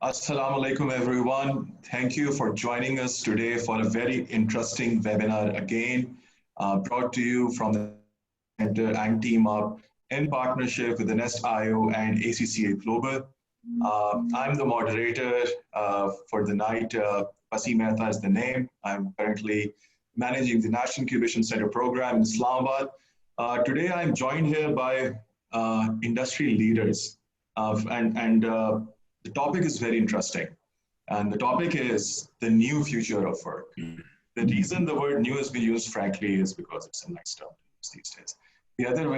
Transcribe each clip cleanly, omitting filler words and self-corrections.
Assalamu alaikum, everyone. Thank you for joining us today for a very interesting webinar again, brought to you from the Center and Team Up in partnership with the Nest.io and ACCA Global. I'm the moderator for the night. Fatima is the name. I'm currently managing the National Incubation Center program in Islamabad. Today, I'm joined here by industry leaders, the topic is very interesting. And the topic is the new future of work. The reason the word new has been used, frankly, is because it's a nice term these days. The other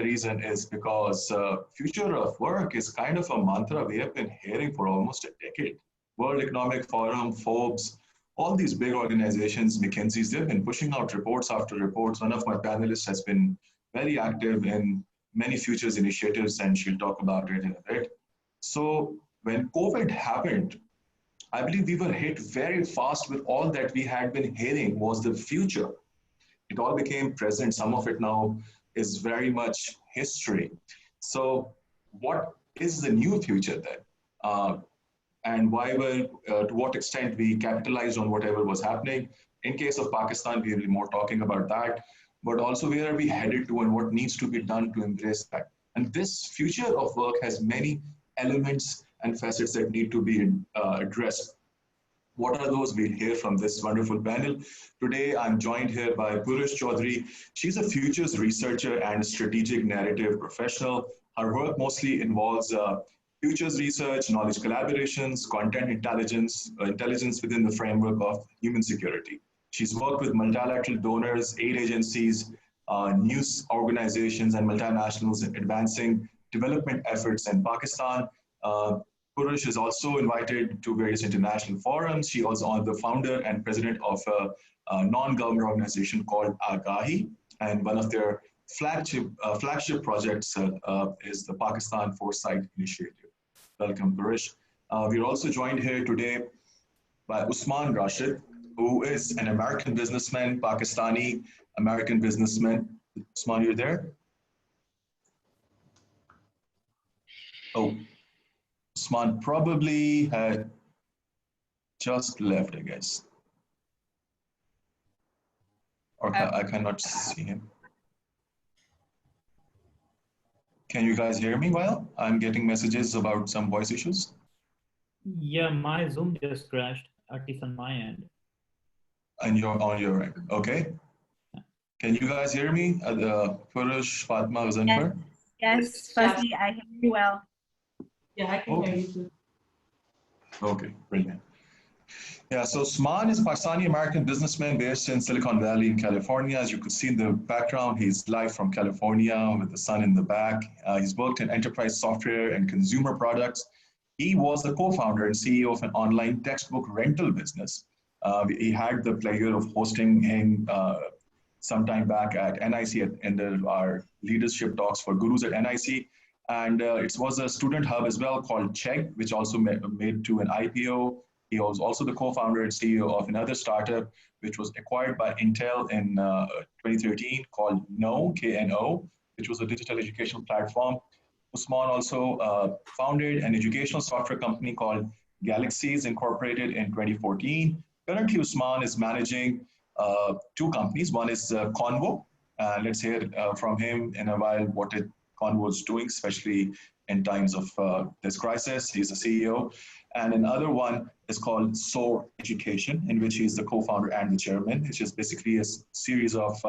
reason is because future of work is kind of a mantra we have been hearing for almost a decade. World Economic Forum, Forbes, all these big organizations, McKinsey's, they've been pushing out reports after reports. One of my panelists has been very active in many futures initiatives, and she'll talk about it in a bit. So when COVID happened, I believe we were hit very fast with all that we had been hearing was the future. It all became present. Some of it now is very much history. So what is the new future then? And why to what extent we capitalized on whatever was happening. In case of Pakistan, we will be more talking about that, but also where are we headed to and what needs to be done to embrace that. And this future of work has many elements and facets that need to be addressed. What are those? We'll hear from this wonderful panel. Today, I'm joined here by Puruesh Chaudhary. She's a futures researcher and strategic narrative professional. Her work mostly involves futures research, knowledge collaborations, content intelligence within the framework of human security. She's worked with multilateral donors, aid agencies, news organizations, and multinationals in advancing development efforts in Pakistan. Puruesh is also invited to various international forums. She was the founder and president of a non-government organization called AGAHI, and one of their flagship projects is the Pakistan Foresight Initiative. Welcome, Puruesh. We're also joined here today by Osman Rashid, who is an American businessman, Pakistani American businessman. Osman, you're there? Oh, Osman probably had just left, I guess. Or I cannot see him. Can you guys hear me well? I'm getting messages about some voice issues. Yeah, my Zoom just crashed, at least on my end. And you're on your end, okay? Can you guys hear me? Puruesh, Fatima, Ghazanfar? Yes, firstly, I hear you well. Yeah, I can hear you too. Okay, brilliant. Yeah, so Osman is a Pakistani-American businessman based in Silicon Valley in California. As you could see in the background, he's live from California with the sun in the back. He's worked in enterprise software and consumer products. He was the co-founder and CEO of an online textbook rental business. He had the pleasure of hosting him sometime back at NIC in our leadership talks for gurus at NIC. And it was a student hub as well called Chegg, which also made to an IPO. He was also the co-founder and CEO of another startup, which was acquired by Intel in 2013 called KNO, K-N-O, which was a digital educational platform. Osman also founded an educational software company called Galaxies Incorporated in 2014. Currently, Osman is managing two companies. One is Convo. Let's hear from him in a while what Convo is doing, especially in times of this crisis. He's the CEO. And another one is called SOAR Education, in which he's the co-founder and the chairman. It's just basically a series of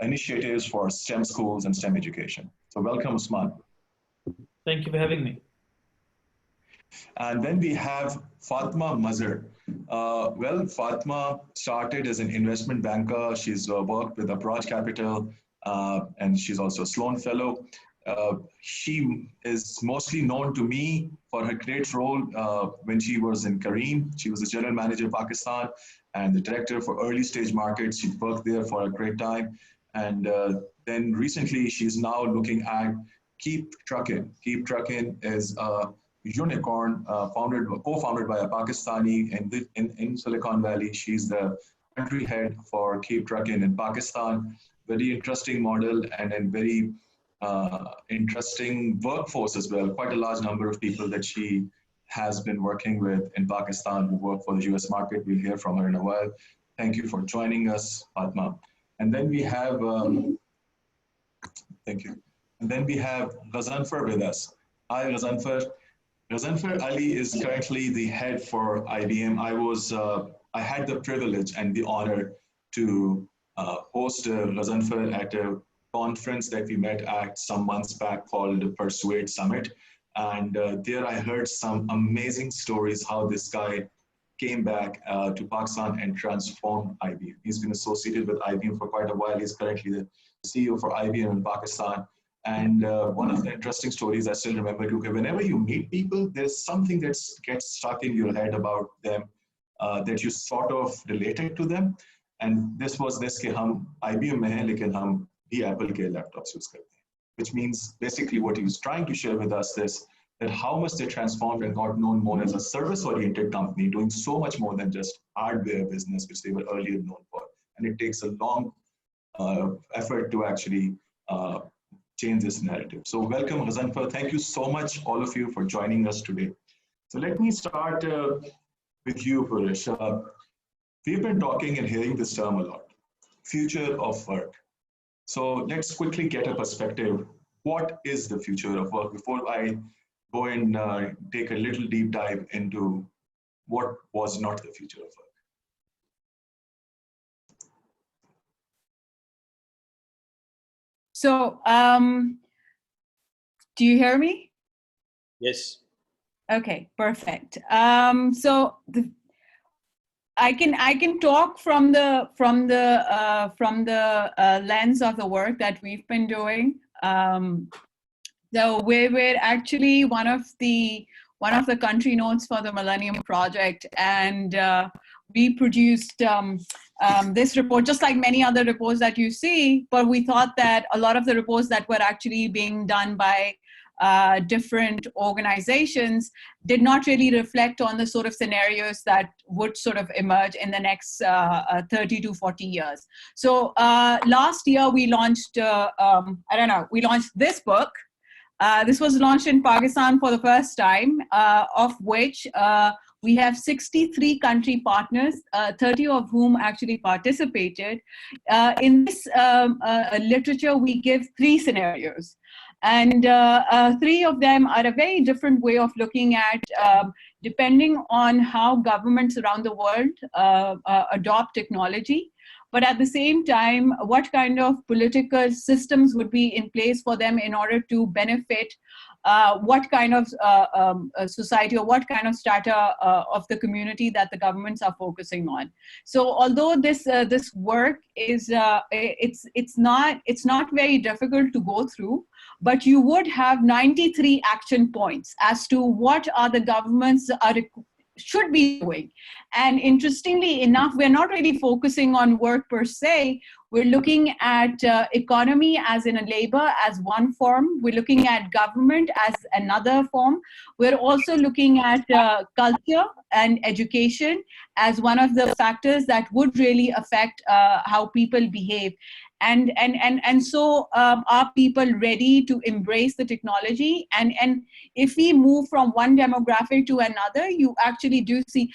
initiatives for STEM schools and STEM education. So welcome, Osman. Thank you for having me. And then we have Fatima Mazhar. Well, Fatima started as an investment banker. She's worked with Approach Capital, and she's also a Sloan Fellow. She is mostly known to me for her great role when she was in Kareem. She was the general manager of Pakistan and the director for early stage markets. She worked there for a great time. And then recently, she's now looking at KeepTruckin. KeepTruckin is a unicorn co-founded by a Pakistani in Silicon Valley. She's the country head for KeepTruckin in Pakistan. Very interesting model and then very interesting workforce as well. Quite a large number of people that she has been working with in Pakistan, who work for the US market. We'll hear from her in a while. Thank you for joining us, Fatima. And then we have, thank you. And then we have Ghazanfar with us. Hi, Ghazanfar. Ghazanfar Ali is currently the head for IBM. I had the privilege and the honor to host Ghazanfar at a conference that we met at some months back called Persuade Summit. And there I heard some amazing stories how this guy came back to Pakistan and transformed IBM. He's been associated with IBM for quite a while. He's currently the CEO for IBM in Pakistan. And one of the interesting stories I still remember, okay, whenever you meet people, there's something that gets stuck in your head about them that you sort of related to them. And this was this कि हम IBM में हैं लेकिन हम भी Apple के laptops use करते हैं, which means basically what he was trying to share with us is that how much they transformed and got known more as a service-oriented company, doing so much more than just hardware business, which they were earlier known for. And it takes a long effort to actually change this narrative. So welcome, Ghazanfar. Thank you so much, all of you, for joining us today. So let me start with you, Puruesh. We've been talking and hearing this term a lot, future of work. So let's quickly get a perspective. What is the future of work before I go and take a little deep dive into what was not the future of work? So, do you hear me? Yes. Okay, perfect. I can talk from the lens of the work that we've been doing. So we're actually one of the country notes for the Millennium Project, and we produced this report, just like many other reports that you see. But we thought that a lot of the reports that were actually being done by different organizations did not really reflect on the sort of scenarios that would sort of emerge in the next 30 to 40 years. So last year we launched, we launched this book. This was launched in Pakistan for the first time, of which we have 63 country partners, 30 of whom actually participated. In this literature, we give 3 scenarios. And 3 of them are a very different way of looking at, depending on how governments around the world adopt technology. But at the same time, what kind of political systems would be in place for them in order to benefit what kind of society or what kind of strata of the community that the governments are focusing on. So although this work is it's not very difficult to go through, but you would have 93 action points as to what are the governments should be doing. And interestingly enough, we're not really focusing on work per se. We're looking at economy as in a labor as one form. We're looking at government as another form. We're also looking at culture and education as one of the factors that would really affect how people behave. And so are people ready to embrace the technology? And if we move from one demographic to another, you actually do see,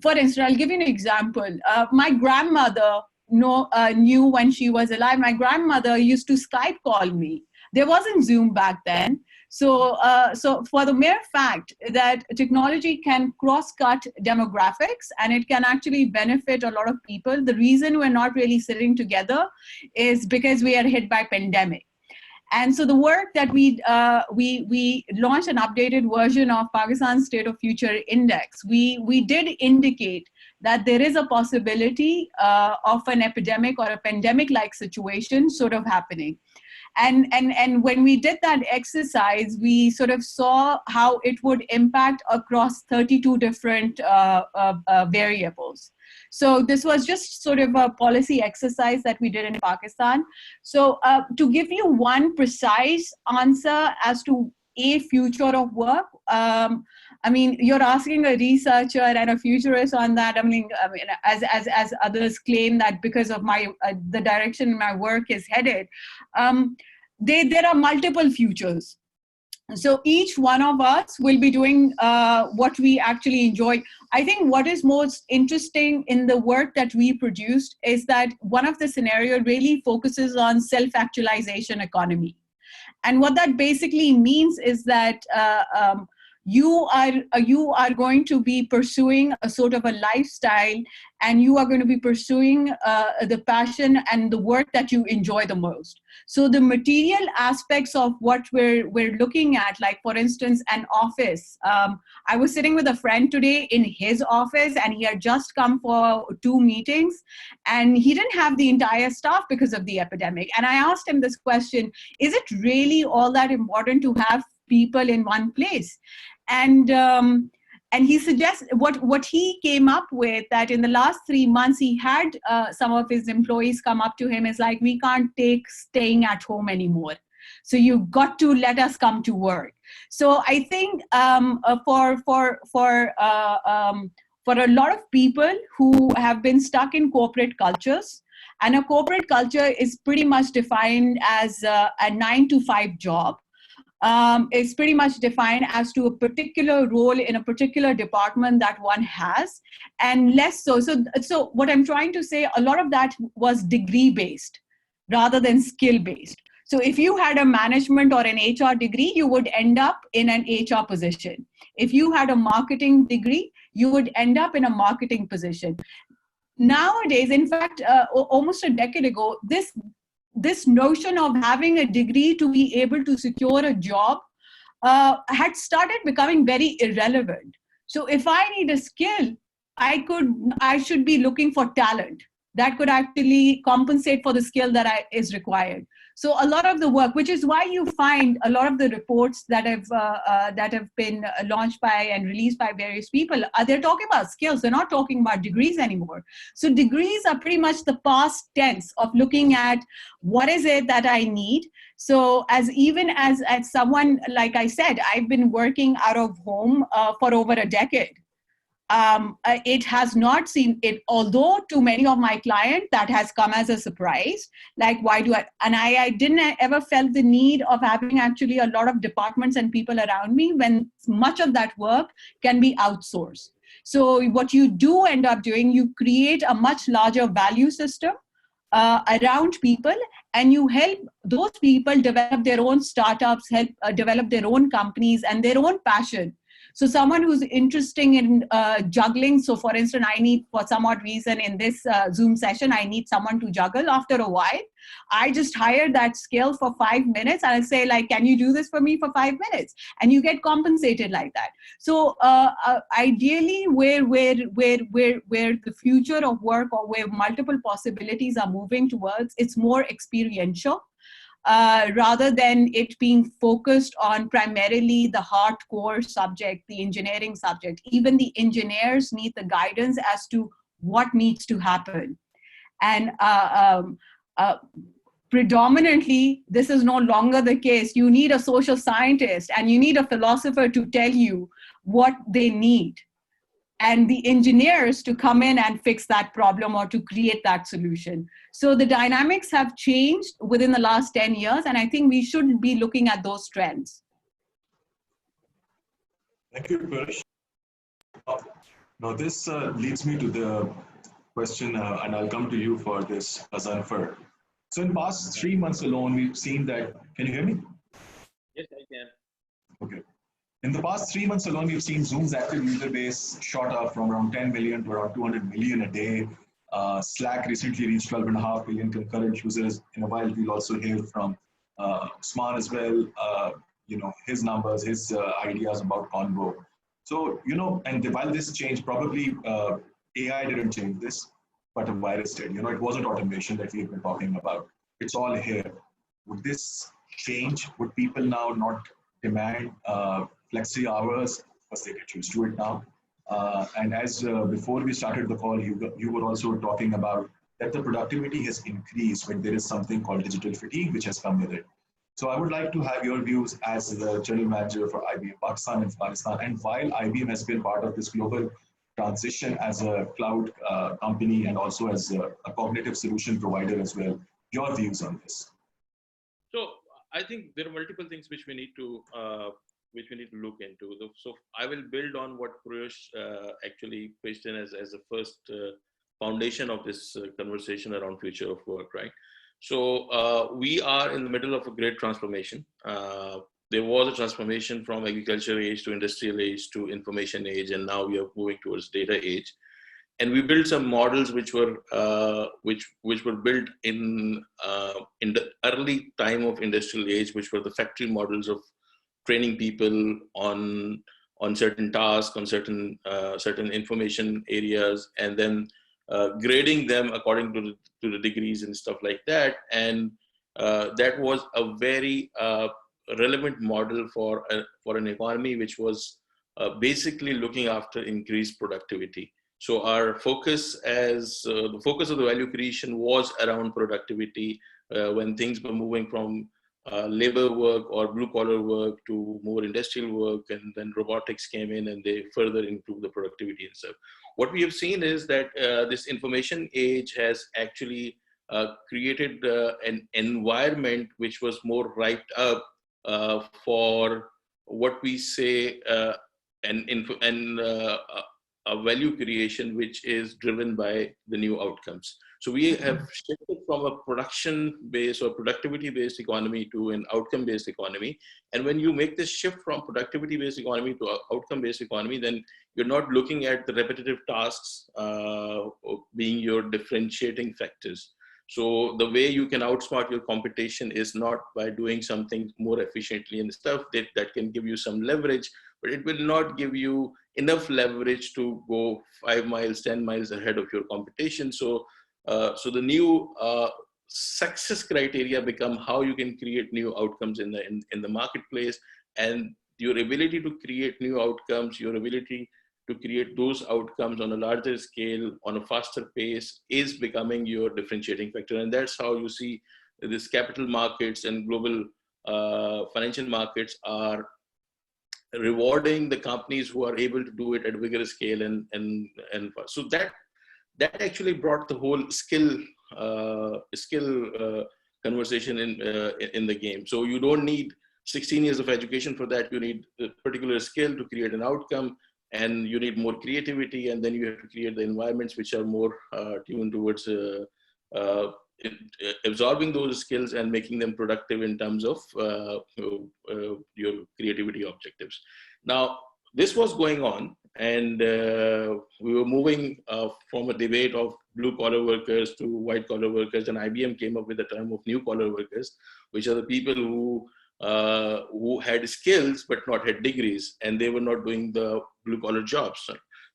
for instance, I'll give you an example. My grandmother knew when she was alive, my grandmother used to Skype call me. There wasn't Zoom back then. So for the mere fact that technology can cross-cut demographics and it can actually benefit a lot of people, the reason we're not really sitting together is because we are hit by pandemic. And so the work that we launched an updated version of Pakistan State of Future Index. We did indicate that there is a possibility of an epidemic or a pandemic-like situation sort of happening. And when we did that exercise, we sort of saw how it would impact across 32 different variables. So this was just sort of a policy exercise that we did in Pakistan. So to give you one precise answer as to a future of work, I mean, you're asking a researcher and a futurist on that. I mean, as others claim that because of my the direction my work is headed, there are multiple futures. So each one of us will be doing what we actually enjoy. I think what is most interesting in the work that we produced is that one of the scenario really focuses on self-actualization economy. And what that basically means is that you are going to be pursuing a sort of a lifestyle, and you are going to be pursuing the passion and the work that you enjoy the most. So the material aspects of what we're looking at, like for instance, an office. I was sitting with a friend today in his office, and he had just come for 2 meetings, and he didn't have the entire staff because of the epidemic. And I asked him this question: is it really all that important to have people in one place? And he suggests what he came up with, that in the last 3 months he had some of his employees come up to him, is like, we can't take staying at home anymore, so you've got to let us come to work. So I think for a lot of people who have been stuck in corporate cultures, and a corporate culture is pretty much defined as a 9-to-5 job. Is pretty much defined as to a particular role in a particular department that one has, and less so. So what I'm trying to say, a lot of that was degree based rather than skill based. So if you had a management or an HR degree, you would end up in an HR position. If you had a marketing degree, you would end up in a marketing position. Nowadays, in fact, almost a decade ago, this notion of having a degree to be able to secure a job had started becoming very irrelevant. So if I need a skill, I should be looking for talent that could actually compensate for the skill that is required. So a lot of the work, which is why you find a lot of the reports that have been launched by and released by various people, they're talking about skills. They're not talking about degrees anymore. So degrees are pretty much the past tense of looking at what is it that I need. So as someone, like I said, I've been working out of home for over a decade. It has not seen it, although to many of my clients that has come as a surprise. Like, why do I didn't ever felt the need of having actually a lot of departments and people around me when much of that work can be outsourced. So what you do end up doing, you create a much larger value system around people, and you help those people develop their own startups, help develop their own companies and their own passion. So someone who's interested in juggling, so for instance, I need, for some odd reason in this Zoom session, I need someone to juggle. After a while, I just hire that skill for 5 minutes, and I say, like, can you do this for me for 5 minutes? And you get compensated like that. So ideally, where the future of work, or where multiple possibilities are moving towards, it's more experiential. Rather than it being focused on primarily the hardcore subject, the engineering subject. Even the engineers need the guidance as to what needs to happen. And predominantly, this is no longer the case. You need a social scientist and you need a philosopher to tell you what they need, and the engineers to come in and fix that problem or to create that solution. So the dynamics have changed within the last 10 years, and I think we should be looking at those trends. Thank you, Puruesh. Now this leads me to the question, and I'll come to you for this, Ghazanfar. So in past 3 months alone, we've seen that, can you hear me? Yes, I can. Okay. In the past 3 months alone, we've seen Zoom's active user base shot up from around 10 million to around 200 million a day. Slack recently reached 12.5 million concurrent users. In a while, we'll also hear from Osman as well, his numbers, his ideas about Convo. So, and while this changed, probably AI didn't change this, but a virus did. It wasn't automation that we've been talking about. It's all here. Would this change? Would people now not demand flexi hours, because they get used to it now? And as before we started the call, you were also talking about that the productivity has increased when there is something called digital fatigue, which has come with it. So I would like to have your views as the general manager for IBM Pakistan and Afghanistan. And while IBM has been part of this global transition as a cloud company and also as a cognitive solution provider as well, your views on this? So I think there are multiple things which we need to look into. So I will build on what Puruesh actually placed in as the first foundation of this conversation around future of work, right? So we are in the middle of a great transformation. There was a transformation from agriculture age to industrial age to information age, and now we are moving towards data age. And we built some models which were built in the early time of industrial age, which were the factory models of training people on certain tasks, on certain information areas, and then grading them according to the degrees and stuff like that. And that was a very relevant model for an economy which was basically looking after increased productivity. So our focus the focus of the value creation was around productivity when things were moving from labor work or blue collar work to more industrial work, and then robotics came in and they further improved the productivity and stuff. What we have seen is that this information age has actually created an environment which was more ripe up for what we say a value creation which is driven by the new outcomes. So we have shifted from a production-based or productivity-based economy to an outcome-based economy. And when you make this shift from productivity-based economy to outcome-based economy, then you're not looking at the repetitive tasks being your differentiating factors. So the way you can outsmart your competition is not by doing something more efficiently and stuff that can give you some leverage, but it will not give you enough leverage to go 5 miles, 10 miles ahead of your competition. So the new success criteria become how you can create new outcomes in the marketplace, and your ability to create new outcomes, your ability to create those outcomes on a larger scale, on a faster pace, is becoming your differentiating factor. And that's how you see this capital markets and global financial markets are rewarding the companies who are able to do it at a bigger scale. And so that actually brought the whole skill conversation in the game. So you don't need 16 years of education for that. You need a particular skill to create an outcome, and you need more creativity, and then you have to create the environments which are more tuned towards absorbing those skills and making them productive in terms of your creativity objectives. Now, this was going on, and we were moving from a debate of blue collar workers to white collar workers, and IBM came up with the term of new collar workers, which are the people who had skills but not had degrees, and they were not doing the blue collar jobs.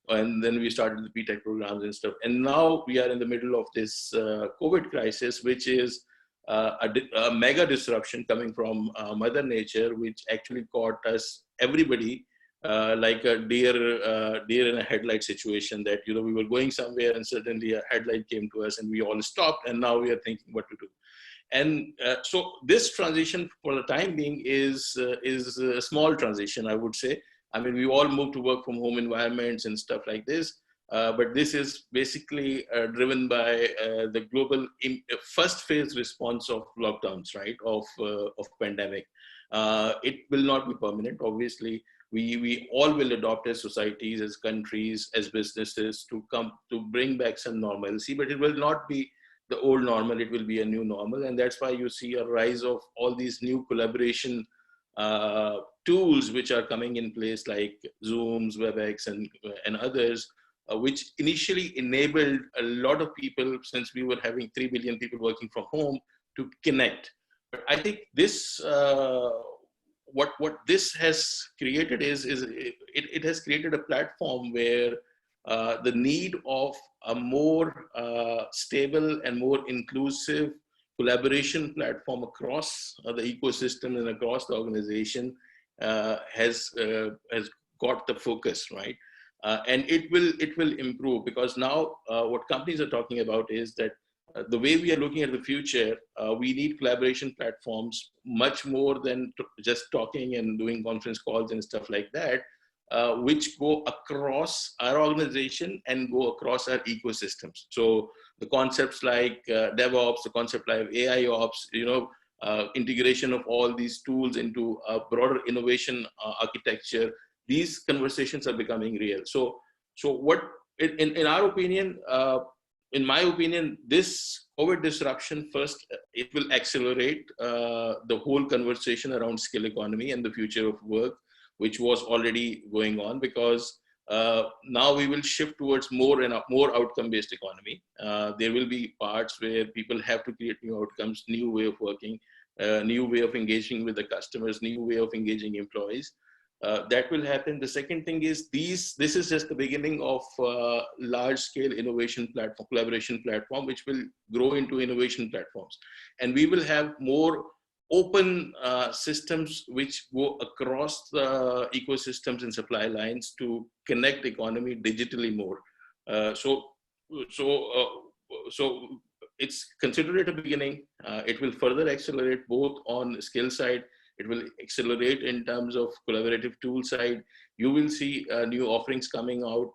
And then we started the P-Tech programs and stuff. And now we are in the middle of this COVID crisis, which is a mega disruption coming from Mother Nature, which actually caught us, everybody, like a deer in a headlight situation, that, you know, we were going somewhere and suddenly a headlight came to us and we all stopped, and now we are thinking what to do. And so this transition for the time being is a small transition, I would say. I mean, we all moved to work from home environments and stuff like this, but this is basically driven by the global first phase response of lockdowns, right, of pandemic. It will not be permanent, obviously. We all will adopt as societies, as countries, as businesses to bring back some normalcy, but it will not be the old normal, it will be a new normal. And that's why you see a rise of all these new collaboration tools which are coming in place, like Zooms, WebEx, and others, which initially enabled a lot of people, since we were having 3 billion people working from home, to connect. But I think this, what this has created is it has created a platform where the need of a more stable and more inclusive collaboration platform across the ecosystem and across the organization has got the focus, right? And it will improve, because now what companies are talking about is that the way we are looking at the future, we need collaboration platforms much more than just talking and doing conference calls and stuff like that, which go across our organization and go across our ecosystems. So the concepts like DevOps, the concept like AI Ops, you know, integration of all these tools into a broader innovation architecture, these conversations are becoming real. So what, in our opinion, in my opinion, this COVID disruption, first, it will accelerate the whole conversation around skill economy and the future of work, which was already going on, because now we will shift towards more outcome-based economy. There will be parts where people have to create new outcomes, new way of working, new way of engaging with the customers, new way of engaging employees. That will happen. The second thing is this is just the beginning of large-scale innovation platform, collaboration platform, which will grow into innovation platforms. And we will have more open systems which go across the ecosystems and supply lines to connect economy digitally more. So it's considered at the beginning. It will further accelerate both on skill side. It will accelerate in terms of collaborative tool side. You will see new offerings coming out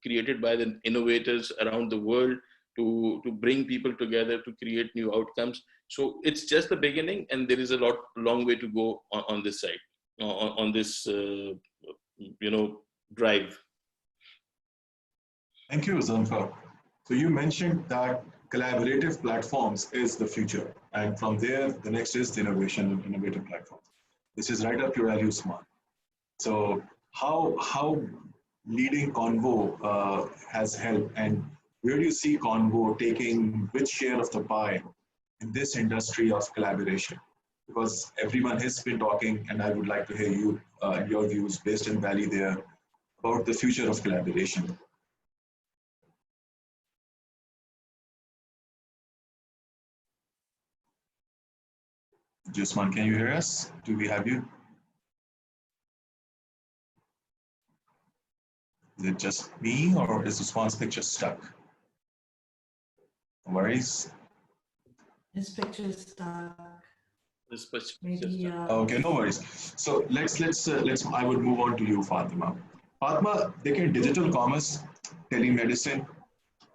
created by the innovators around the world to bring people together to create new outcomes. So it's just the beginning, and there is a long way to go on this side, on this drive. Thank you, Ghazanfar. So you mentioned that collaborative platforms is the future, and from there, the next is the innovative platforms. This is right up your alley, Usman. So how leading Convo has helped, and where do you see Convo taking which share of the pie in this industry of collaboration? Because everyone has been talking, and I would like to hear you and your views based in Valley there about the future of collaboration. Usman, can you hear us? Do we have you? Is it just me, or is Usman's picture stuck? No worries. His picture is stuck. This picture Maybe. Okay, no worries. So let's. I would move on to you, Fatima. Fatima, देखिए digital commerce, telemedicine,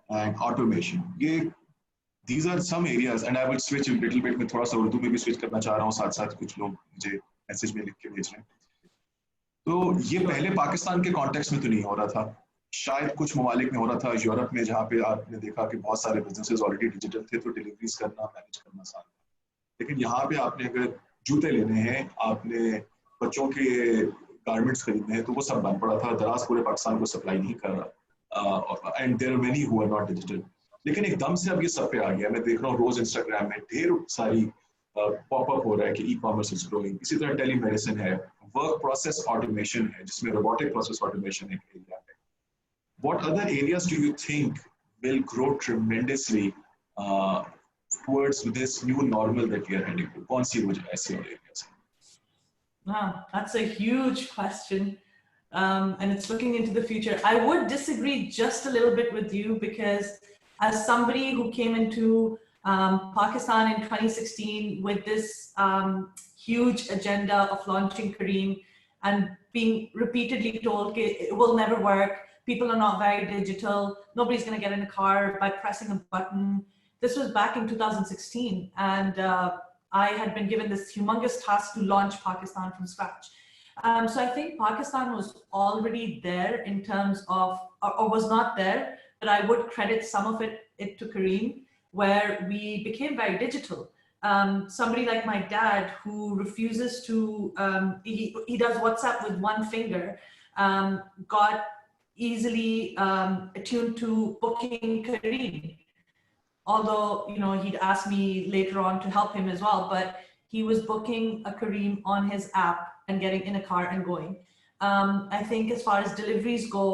and automation. These are some areas, and I will switch a little bit. मैं थोड़ा सा उर्दू में भी switch करना चाह रहा हूँ, साथ-साथ कुछ लोग मुझे मैसेज में लिख के भेज रहे हैं. तो ये पहले पाकिस्तान के कॉन्टेक्स्ट में तो नहीं हो रहा था, शायद कुछ ममालिक में हो रहा था, यूरोप में, जहाँ पे आपने देखा कि बहुत सारे बिजनेसेस ऑलरेडी डिजिटल थे, तो डिलीवरीज करना, मैनेज करना आसान था. लेकिन यहाँ पे आपने अगर जूते लेने हैं, आपने बच्चों के गारमेंट्स खरीदने हैं, तो वो सब बंद पड़ा था. दराज पूरे पाकिस्तान को सप्लाई नहीं कर रहा, and there are many who are not digital. लेकिन एकदम से अब ये सब पे आ गया. मैं देख रहा हूँ रोज इंस्टाग्राम में ढेर सारी पॉपअप हो रहा है कि ई कॉमर्स इज ग्रोइंग. इसी तरह टेलीमेडिसिन है, वर्क प्रोसेस ऑटोमेशन है, जिसमें रोबोटिक प्रोसेस ऑटोमेशन एक एरिया है. What other areas do you think will grow tremendously towards this new normal that we are heading to? कौन सी वो ऐसी areas? Wow, that's a huge question. And it's looking into the future. I would disagree just a little bit with you, because as somebody who came into Pakistan in 2016 with this huge agenda of launching Careem and being repeatedly told it will never work, people are not very digital, nobody's going to get in a car by pressing a button. This was back in 2016, and I had been given this humongous task to launch Pakistan from scratch. So I think Pakistan was already there in terms of, or was not there, but I would credit some of it to Careem, where we became very digital. Somebody like my dad, who refuses to, he does WhatsApp with one finger, got easily attuned to booking Careem. Although, he'd asked me later on to help him as well, but he was booking a Careem on his app and getting in a car and going. I think as far as deliveries go,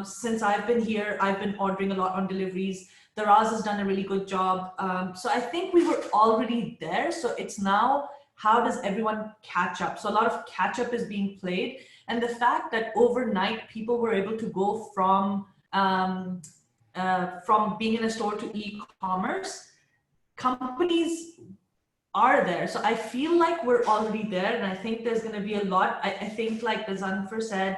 since I've been here, I've been ordering a lot on deliveries. Daraz has done a really good job. So I think we were already there. So it's now, how does everyone catch up? So a lot of catch up is being played. And the fact that overnight people were able to go from being in a store to e-commerce, companies are there. So I feel like we're already there, and I think there's going to be a lot. I think, like Ghazanfar said,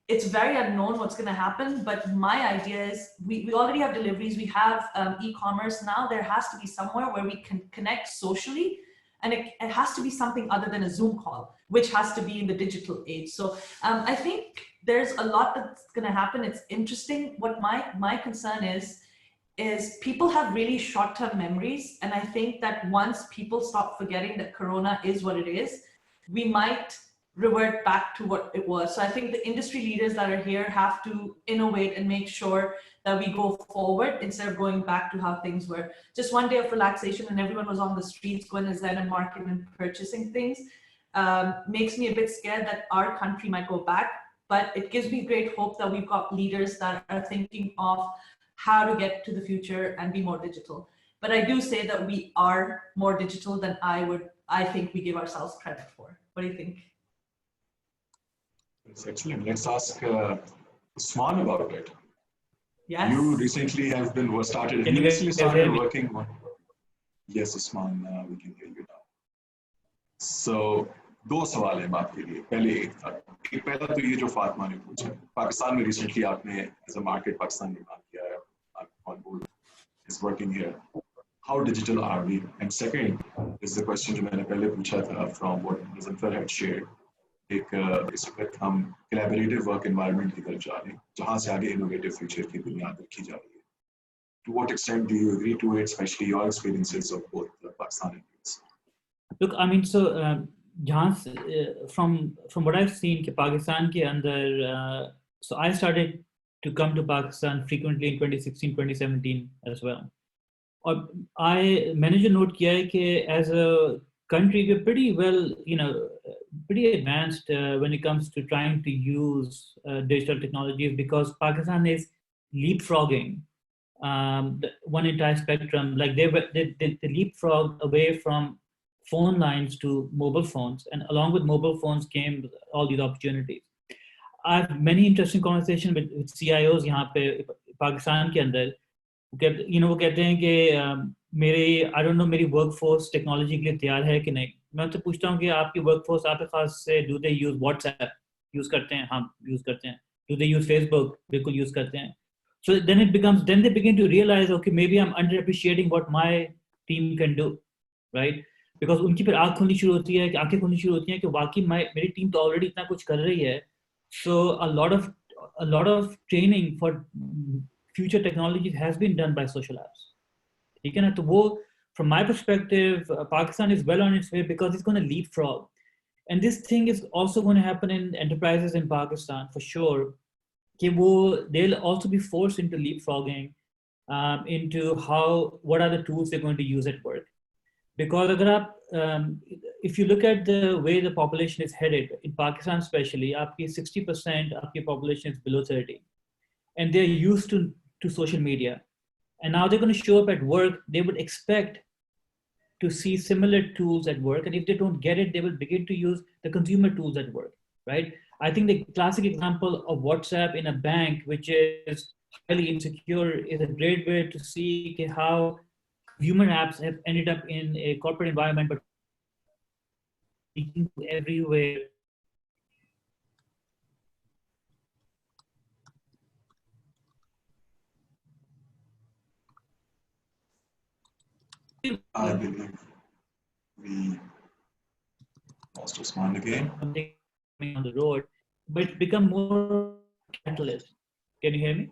it's very unknown what's going to happen, but my idea is we already have deliveries, we have e-commerce now. There has to be somewhere where we can connect socially, and it has to be something other than a Zoom call, which has to be in the digital age. So I think there's a lot that's going to happen. It's interesting. What my concern is people have really short-term memories, and I think that once people stop forgetting that Corona is what it is, we might revert back to what it was. So I think the industry leaders that are here have to innovate and make sure that we go forward instead of going back to how things were. Just one day of relaxation and everyone was on the streets going to Zen and market and purchasing things makes me a bit scared that our country might go back, but it gives me great hope that we've got leaders that are thinking of how to get to the future and be more digital. But I do say that we are more digital than I think we give ourselves credit for. What do you think? It's excellent. Let's ask Osman about it. Yes. You recently have been started working on. Yes, Osman, we can hear you now. So, दो सवाल हैं आपके लिए. पहले एक पहला तो ये जो फातिमा ने पूछा, पाकिस्तान में recently आपने as a market पाकिस्तान में काम किया है, on board is working here. How digital are we? And second is the question जो मैंने पहले पूछा था from what Ghazanfar had shared. एक इस वक्त हम collaborative work environment की तरफ जा रहे हैं, जहाँ से आगे innovative future की बुनियाद रखी जा रही है. To what extent do you agree to it, especially your experiences of both Pakistan and US? Look, I mean, so from what I've seen, कि Pakistan के अंदर, so I started to come to Pakistan frequently in 2016, 2017 as well. और मैंने जो note किया है कि as a country, we're pretty well, pretty advanced when it comes to trying to use digital technologies, because Pakistan is leapfrogging one entire spectrum. Like they leapfrogged away from phone lines to mobile phones, and along with mobile phones came all these opportunities. I have many interesting conversations with CIOs यहाँ पे पाकिस्तान के अंदर. वो कहते हैं कि I don't know, मेरी workforce technology के लिए तैयार है कि नहीं. मैं तो पूछता हूँ कि आपकी workforce आपके खास से do they use WhatsApp? use करते हैं, हाँ use करते हैं. Do they use Facebook? बिल्कुल use करते हैं. So then they begin to realize, okay, maybe I'm underappreciating what my team can do, right? Because उनकी फिर आँखें खुलनी शुरू होती हैं कि वाकई मेरी team तो already इतना कुछ कर रही है. So a lot of training for future technologies has been done by social apps. From my perspective, Pakistan is well on its way because it's going to leapfrog. And this thing is also going to happen in enterprises in Pakistan for sure. They'll also be forced into leapfrogging into what are the tools they're going to use at work. Because if you look at the way the population is headed, in Pakistan especially, 60% of the population is below 30. And they're used to social media. And now they're going to show up at work. They would expect to see similar tools at work. And if they don't get it, they will begin to use the consumer tools at work, right? I think the classic example of WhatsApp in a bank, which is highly insecure, is a great way to see how consumer apps have ended up in a corporate environment, but everywhere. I believe we lost Osman again. Something on the road, but it's become more catalyst. Can you hear me?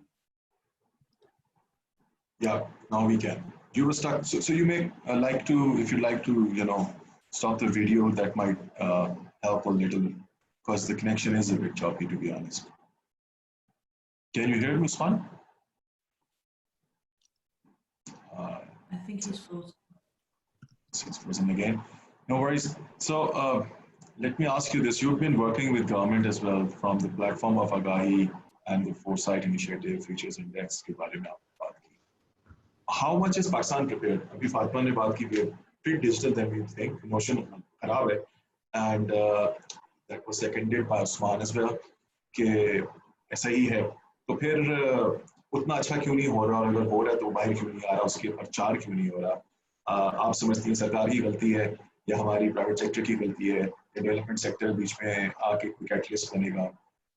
Yeah, now we can. You were stuck. So you may like to, if you'd like to, stop the video, that might help a little, because the connection is a bit choppy, to be honest. Can you hear me, Osman? I think he's frozen. He's frozen again. No worries. So let me ask you this. You've been working with government as well from the platform of AGAHI and the Foresight Initiative, Futures Index के बारे में आपने बात की. How much is Pakistan prepared? अभी फातिमा ने बात की, we are pretty digital than we think. Notion खराब है. And that was seconded by Osman as well कि ऐसा ही है. तो फिर उतना अच्छा क्यों नहीं हो रहा, और अगर हो रहा है तो बाहर क्यों नहीं आ रहा, उसके प्रचार क्यों नहीं हो रहा? आप समझती हैं सरकार की गलती है या हमारी प्राइवेट सेक्टर की गलती है, डेवलपमेंट सेक्टर बीच में आके कोई कैटलिस्ट बनेगा?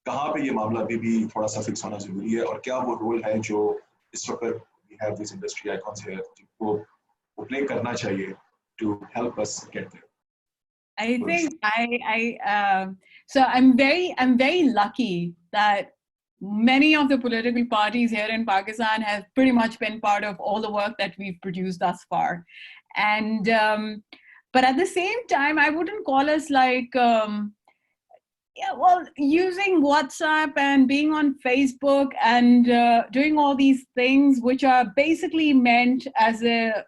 कहाँ पे ये मामला अभी भी थोड़ा सा फिक्स होना जरूरी है और क्या वो रोल है जो इस वक्त we have these industry icons here जिनको वो play करना चाहिए to help us get there. I think so I'm very lucky that many of the political parties here in Pakistan have pretty much been part of all the work that we've produced thus far. And but at the same time, I wouldn't call us like using WhatsApp and being on Facebook and doing all these things which are basically meant as a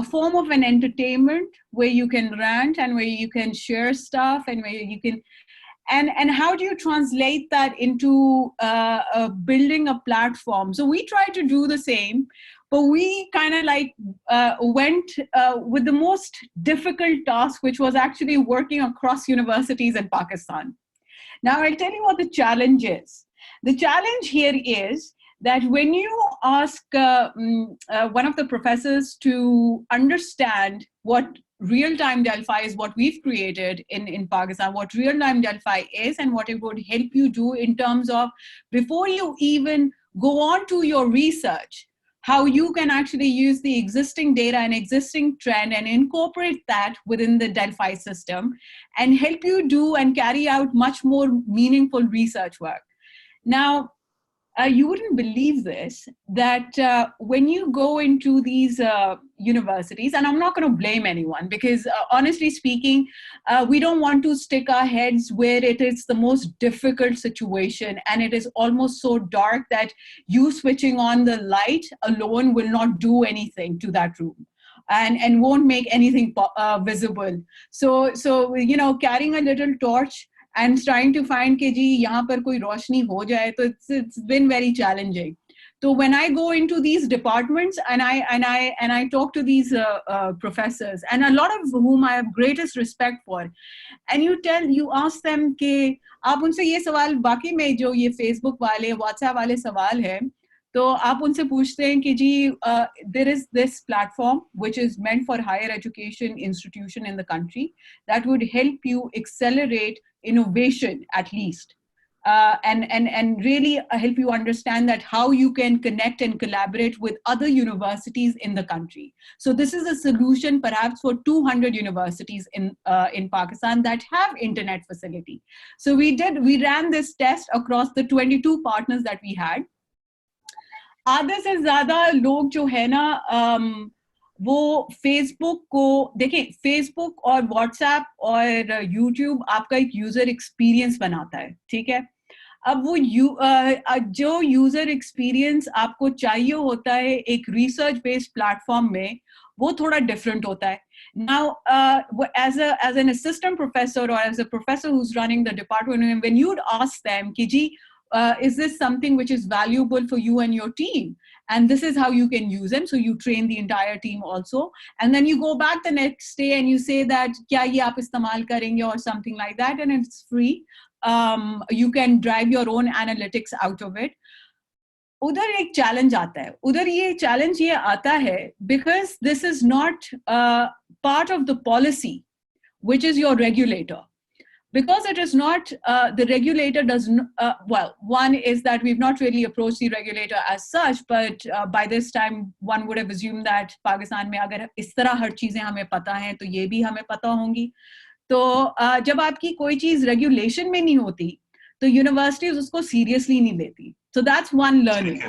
form of an entertainment where you can rant and where you can share stuff and where you can and how do you translate that into building a platform? So we try to do the same, but we kind of like went with the most difficult task, which was actually working across universities in Pakistan. Now I'll tell you what the challenge is. The challenge here is that when you ask one of the professors to understand what real-time Delphi is, what we've created in Pakistan, what real-time Delphi is and what it would help you do in terms of before you even go on to your research, how you can actually use the existing data and existing trend and incorporate that within the Delphi system and help you do and carry out much more meaningful research work. Now, you wouldn't believe this, that when you go into these universities, and I'm not going to blame anyone because honestly speaking, we don't want to stick our heads where it is the most difficult situation and it is almost so dark that you switching on the light alone will not do anything to that room. And won't make anything visible. So you know, carrying a little torch and trying to find कि जी यहाँ पर कोई रोशनी हो जाए, तो it's been very challenging. So when I go into these departments and I talk to these professors, and a lot of whom I have greatest respect for, and you ask them कि आप उनसे ये सवाल बाकी में जो ये Facebook वाले WhatsApp वाले सवाल है, तो आप उनसे पूछते हैं कि जी there is this platform which is meant for higher education institution in the country that would help you accelerate innovation at least and really help you understand that how you can connect and collaborate with other universities in the country. So this is a solution perhaps for 200 universities in Pakistan that have internet facility. So we ran this test across the 22 partners that we had. आधे से ज़्यादा लोग जो है ना वो Facebook को देखें, फेसबुक और व्हाट्सएप और यूट्यूब आपका एक यूजर एक्सपीरियंस बनाता है, ठीक है. अब वो जो यूजर एक्सपीरियंस आपको चाहिए होता है एक रिसर्च बेस्ड प्लेटफॉर्म में, वो थोड़ा डिफरेंट होता है. Now, as an assistant professor or as a professor who's running the department, when you'd ask them, Kiji, is this something which is valuable for you and your team? And this is how you can use them. So you train the entire team also. And then you go back the next day and you say that, kya ye aap istemal karenge or something like that. And it's free. You can drive your own analytics out of it. उधर एक challenge आता है. उधर ये challenge ये आता है because this is not part of the policy, which is your regulator. Because it is not, the regulator doesn't, well, one is that we've not really approached the regulator as such, but by this time, one would have assumed that Pakistan में अगर इस तरह हर चीजें हमें पता हैं, तो ये भी हमें पता होंगी. तो जब आपकी कोई चीज regulation में नहीं होती, तो universities उसको seriously नहीं लेती. So that's one learning.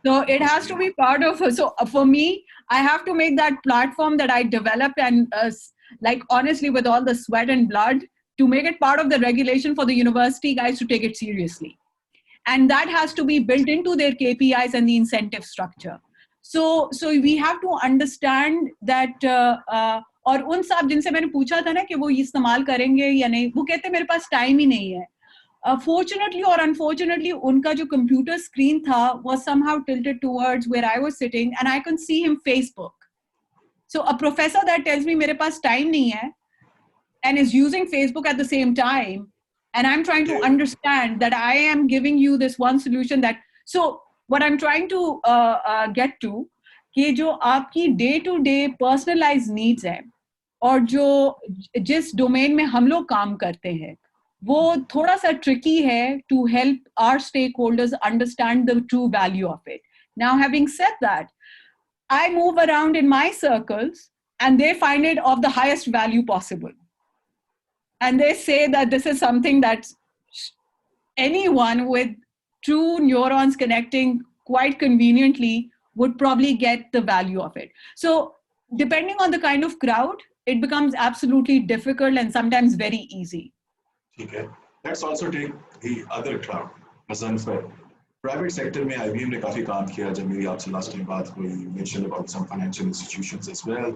So it has to be part of, so for me, I have to make that platform that I developed and like honestly with all the sweat and blood, to make it part of the regulation for the university guys to take it seriously. And that has to be built into their KPIs and the incentive structure. So we have to understand that और उन सब जिनसे मैंने पूछा था ना कि वो इस्तेमाल करेंगे या नहीं, वो कहते मेरे पास टाइम ही नहीं है. Fortunately or unfortunately, उनका जो computer screen था was somehow tilted towards where I was sitting and I could see him Facebook. So a professor that tells me मेरे पास time नहीं है and is using Facebook at the same time, and I'm trying to understand that I am giving you this one solution that, so what I'm trying to get to, कि जो आपकी day-to-day personalized needs है, और जो जिस domain में हम लोग काम करते हैं, वो थोड़ा सा tricky है to help our stakeholders understand the true value of it. Now, having said that, I move around in my circles and they find it of the highest value possible. And they say that this is something that anyone with true neurons connecting quite conveniently would probably get the value of it. So depending on the kind of crowd, it becomes absolutely difficult and sometimes very easy. Okay. Let's also take the other crowd, Ghazanfar. Private sector में IBM ने काफी काम किया. जब मेरी आपसे last time बात हुई, you mentioned about some financial institutions as well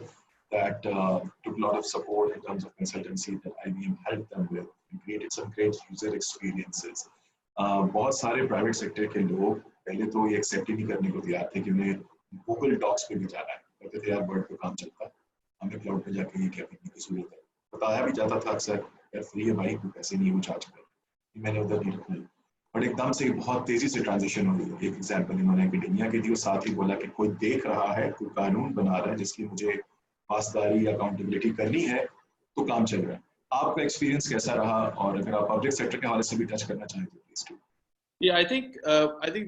that took a lot of support in terms of consultancy that IBM helped them with and created some great user experiences. बहुत सारे private sector के लोग पहले तो ये accept ही नहीं करने को तैयार थे कि उन्हें Google Docs पे भी जाना है. कहते थे यार Word पे काम चलता है, हमें cloud पे जाके ये क्या करने की जरूरत है. बताया भी जाता था अक्सर यार फ्री है भाई, कोई पैसे नहीं है वो चार्ज कर, मैंने उधर नहीं रखना. बट एकदम से बहुत तेजी से ट्रांजिशन हो गई. एक एग्जांपल इन्होंने एकेडेमिया के दिया, साथ ही बोला कि कोई देख रहा है, कोई कानून बना रहा है जिसकी मुझे पासदारी या अकाउंटेबिलिटी करनी है, तो काम चल रहा है. आपका एक्सपीरियंस कैसा रहा, और अगर आप पब्लिक सेक्टर के हवाले से भी टच करना चाहें तो please do. Yeah, I think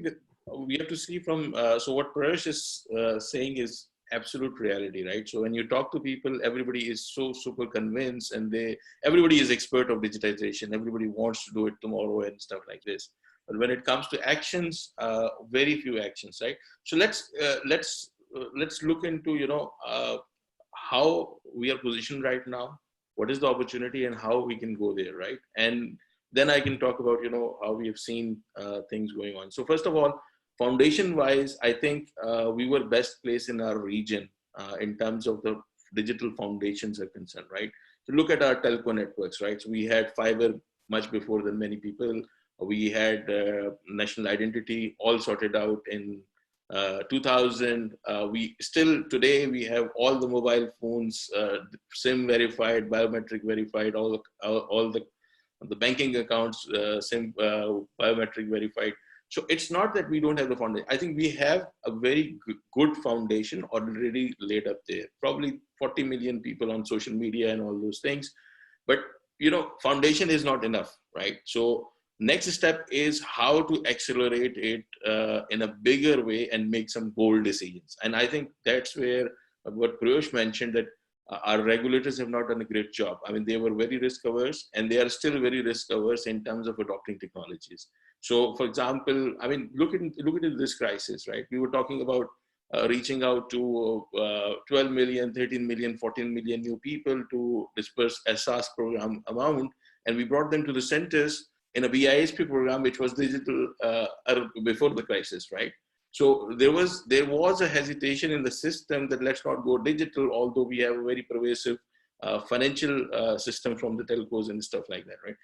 that we have to see from so what Puruesh is saying is absolute reality, right? So when you talk to people, everybody is so super convinced, and everybody is expert of digitization. Everybody wants to do it tomorrow and stuff like this. But when it comes to actions, very few actions, right? So let's look into how we are positioned right now, what is the opportunity, and how we can go there, right? And then I can talk about how we have seen things going on. So first of all, foundation wise, I think we were best placed in our region in terms of the digital foundations are concerned, right? So look at our telco networks, right? So we had fiber much before than many people. We had national identity all sorted out in 2000. Today we have all the mobile phones, SIM verified, biometric verified, all the banking accounts, biometric verified. So it's not that we don't have the foundation. I think we have a very good foundation already laid up there. Probably 40 million people on social media and all those things. But, foundation is not enough, right? So next step is how to accelerate it in a bigger way and make some bold decisions. And I think that's where what Puruesh mentioned, that our regulators have not done a great job. I mean, they were very risk averse, and they are still very risk averse in terms of adopting technologies. So, for example, I mean, look at this crisis, right? We were talking about reaching out to 12 million, 13 million, 14 million new people to disperse SaaS program amount, and we brought them to the centers in a BISP program, which was digital before the crisis, right? So there was a hesitation in the system that let's not go digital, although we have a very pervasive financial system from the telcos and stuff like that, right?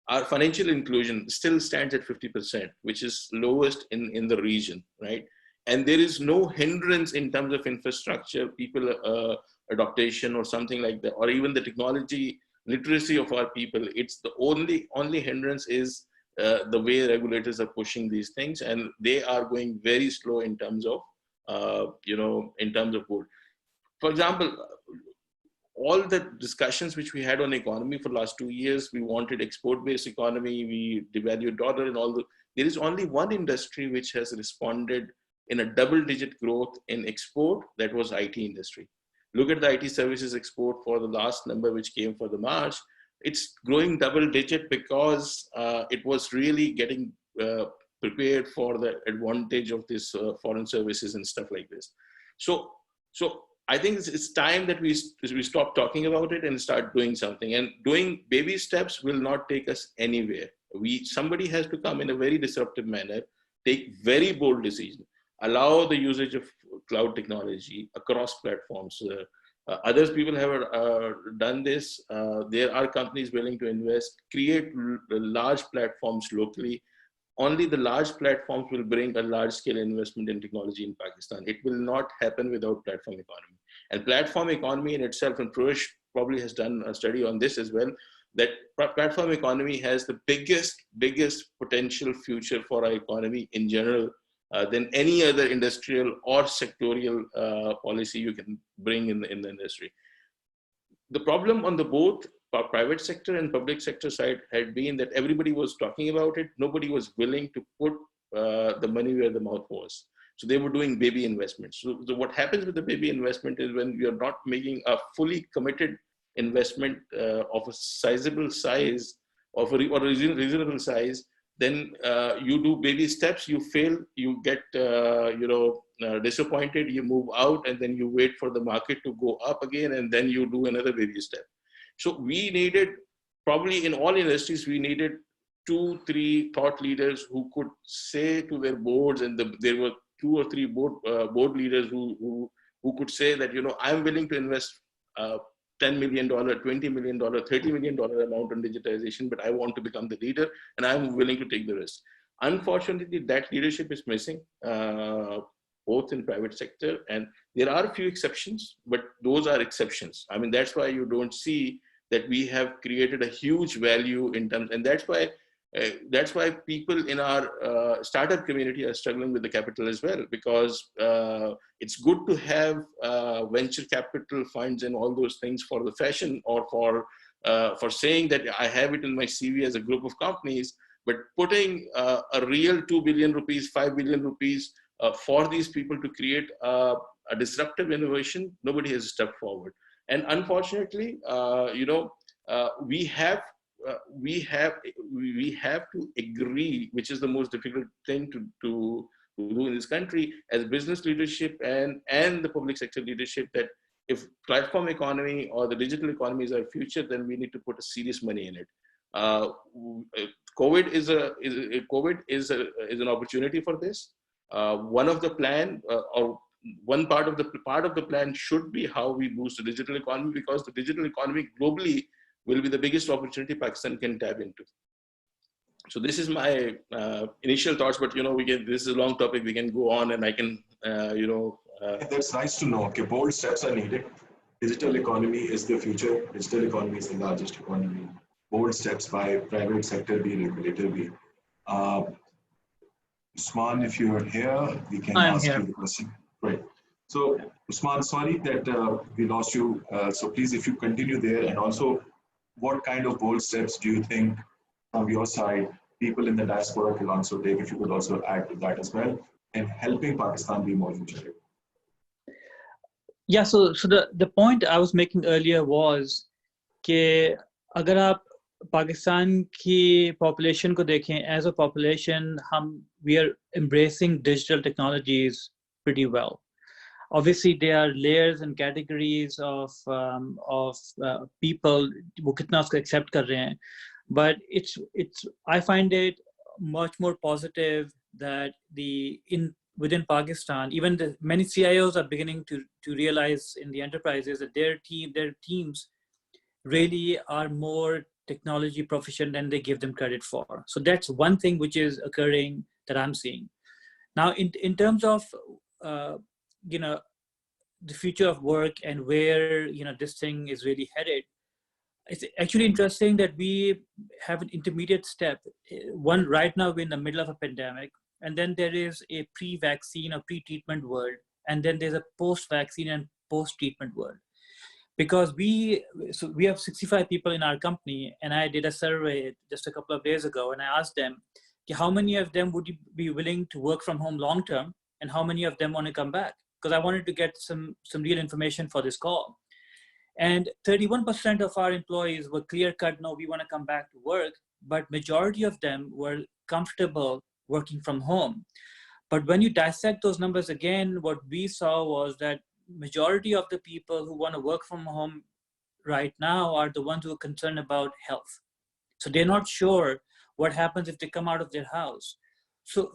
Our financial inclusion still stands at 50%, which is lowest in the region, right? And there is no hindrance in terms of infrastructure, people adaptation or something like that, or even the technology literacy of our people. It's the only hindrance is the way regulators are pushing these things, and they are going very slow in terms of, in terms of board. For example, all the discussions which we had on economy for the last 2 years, we wanted export-based economy, we devalued dollar and all. There is only one industry which has responded in a double-digit growth in export, that was IT industry. Look at the IT services export for the last number which came for the March. It's growing double digit because it was really getting prepared for the advantage of this foreign services and stuff like this. So I think it's time that we stop talking about it and start doing something. And doing baby steps will not take us anywhere. Somebody has to come in a very disruptive manner, take very bold decisions, allow the usage of cloud technology across platforms. Others people have done this. There are companies willing to invest, create large platforms locally. Only the large platforms will bring a large scale investment in technology in Pakistan. It will not happen without platform economy. And platform economy in itself, and Puruesh probably has done a study on this as well, that platform economy has the biggest potential future for our economy in general than any other industrial or sectorial policy you can bring in the industry. The problem on the both private sector and public sector side had been that everybody was talking about it. Nobody was willing to put the money where the mouth was. So they were doing baby investments. So what happens with the baby investment is when you're not making a fully committed investment of a sizable size, or a reasonable size, then you do baby steps, you fail, you get disappointed, you move out, and then you wait for the market to go up again, and then you do another baby step. So we needed, probably in all industries, we needed 2-3 thought leaders who could say to their boards, and there were 2 or 3 board leaders who could say that, I'm willing to invest $10 million, $20 million, $30 million amount on digitization, but I want to become the leader and I'm willing to take the risk. Unfortunately, that leadership is missing, both in private sector, and there are a few exceptions, but those are exceptions. I mean, that's why you don't see that we have created a huge value in terms, and that's why people in our startup community are struggling with the capital as well, because it's good to have venture capital funds and all those things for the fashion, or for saying that I have it in my CV as a group of companies, but putting a real 2 billion rupees, 5 billion rupees for these people to create a disruptive innovation, nobody has stepped forward. And unfortunately, we have to agree, which is the most difficult thing to do in this country, as business leadership and the public sector leadership, that if platform economy or the digital economy is our future, then we need to put a serious money in it. COVID is an opportunity for this. One of the plan, or one part of the plan should be how we boost the digital economy, because the digital economy globally will be the biggest opportunity Pakistan can tap into. So this is my initial thoughts, but this is a long topic. We can go on, and I can, That's nice to know. Okay, bold steps are needed. Digital economy is the future. Digital economy is the largest economy. Bold steps by private sector, be regulator, be. Usman, if you're here, we can ask you the question. Right. So, Usman, sorry that we lost you. So please, if you continue there, and also, what kind of bold steps do you think from your side people in the diaspora can also take, if you could also add to that as well, in helping Pakistan be more future-ready? Yeah, so the point I was making earlier was कि अगर आप पाकिस्तान की population को देखें, as a population, we are embracing digital technologies pretty well. Obviously, there are layers and categories of people वो कितना उसको accept कर रहे हैं, but I find it much more positive that within Pakistan, even many CIOs are beginning to realize in the enterprises that their teams really are more technology proficient than they give them credit for. So that's one thing which is occurring that I'm seeing. Now, in terms of the future of work and where this thing is really headed, it's actually interesting that we have an intermediate step. One, right now we're in the middle of a pandemic, and then there is a pre-vaccine or pre-treatment world, and then there's a post-vaccine and post-treatment world. Because we have 65 people in our company, and I did a survey just a couple of days ago, and I asked them, how many of them would be willing to work from home long term, and how many of them want to come back? Because I wanted to get some real information for this call. And 31% of our employees were clear-cut, no, we want to come back to work, but majority of them were comfortable working from home. But when you dissect those numbers again, what we saw was that majority of the people who want to work from home right now are the ones who are concerned about health. So they're not sure what happens if they come out of their house. So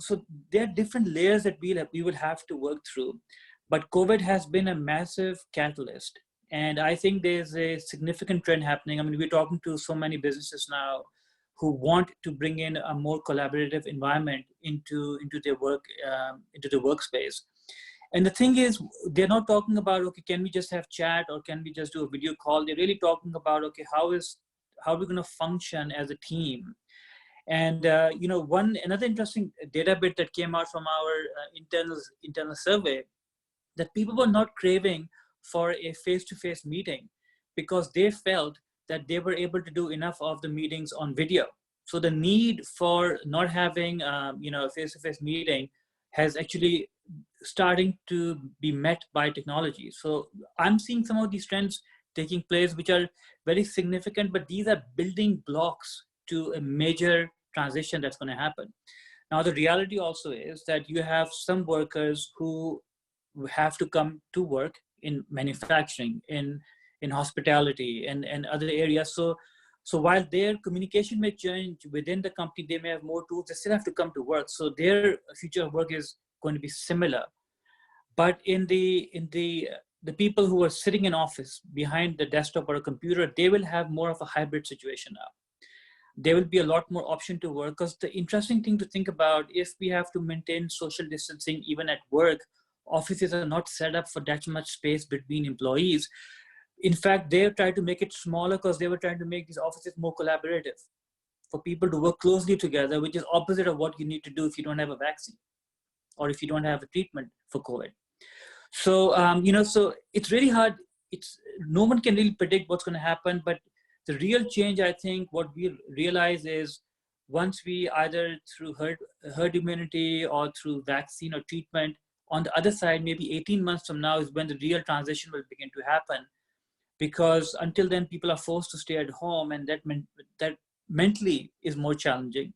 there are different layers that we will have to work through. But COVID has been a massive catalyst. And I think there's a significant trend happening. I mean, we're talking to so many businesses now who want to bring in a more collaborative environment into their work, into the workspace. And the thing is, they're not talking about, okay, can we just have chat or can we just do a video call? They're really talking about, okay, how are we going to function as a team? And another interesting data bit that came out from our internal survey, that people were not craving for a face-to-face meeting because they felt that they were able to do enough of the meetings on video. So the need for not having a face-to-face meeting has actually starting to be met by technology. So I'm seeing some of these trends taking place, which are very significant, but these are building blocks to a major transition that's going to happen. Now, the reality also is that you have some workers who have to come to work in manufacturing, in hospitality, and other areas. So while their communication may change within the company, they may have more tools, they still have to come to work. So their future of work is going to be similar. But in the people who are sitting in office behind the desktop or a computer, they will have more of a hybrid situation now. There will be a lot more option to work, because the interesting thing to think about, if we have to maintain social distancing even at work, offices are not set up for that much space between employees. In fact, they have tried to make it smaller because they were trying to make these offices more collaborative for people to work closely together, which is opposite of what you need to do if you don't have a vaccine or if you don't have a treatment for COVID. So, so it's really hard. No one can really predict what's going to happen, but the real change, I think, what we realize is once we either through herd immunity or through vaccine or treatment, on the other side, maybe 18 months from now is when the real transition will begin to happen. Because until then, people are forced to stay at home, and that mentally is more challenging.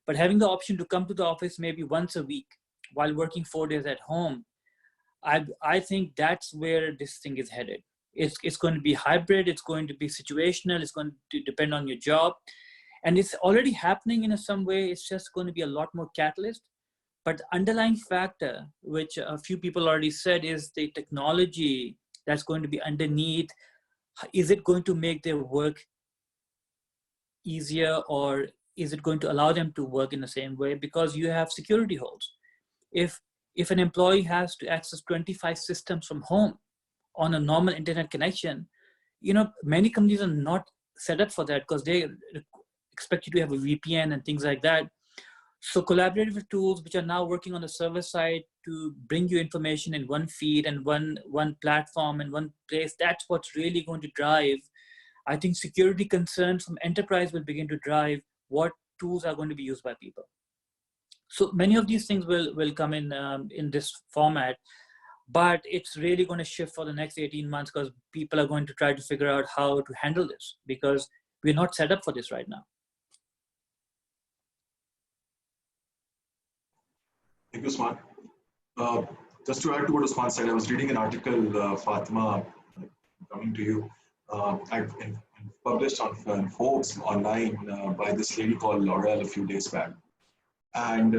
But having the option to come to the office maybe once a week while working 4 days at home, I think that's where this thing is headed. It's going to be hybrid, it's going to be situational, it's going to depend on your job. And it's already happening in some way, it's just going to be a lot more catalyst. But the underlying factor, which a few people already said, is the technology that's going to be underneath. Is it going to make their work easier, or is it going to allow them to work in the same way? Because you have security holes. If an employee has to access 25 systems from home on a normal internet connection, many companies are not set up for that because they expect you to have a VPN and things like that. So collaborative tools, which are now working on the server side to bring you information in one feed and one platform and one place, that's what's really going to drive. I think security concerns from enterprise will begin to drive what tools are going to be used by people. So many of these things will come in this format, but it's really going to shift for the next 18 months because people are going to try to figure out how to handle this because we're not set up for this right now. Thank you, Usman. Just to add to what Usman said, I was reading an article, Fatima, coming to you, published on Forbes online by this lady called Laurel a few days back. And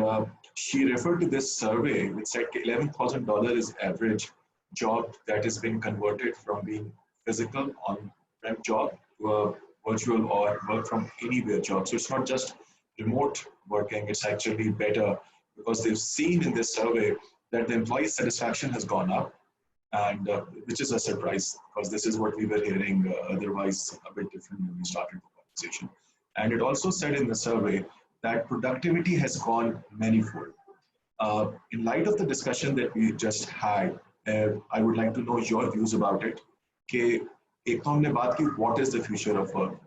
she referred to this survey which said $11,000 is average job that is being converted from being physical on-prem job to a virtual or work from anywhere job. So it's not just remote working, it's actually better because they've seen in this survey that the employee satisfaction has gone up, and which is a surprise because this is what we were hearing otherwise a bit different when we started the conversation. And it also said in the survey that productivity has gone manifold. In light of the discussion that we just had, I would like to know your views about it. कि एक तो हमने बात की what is the future of work,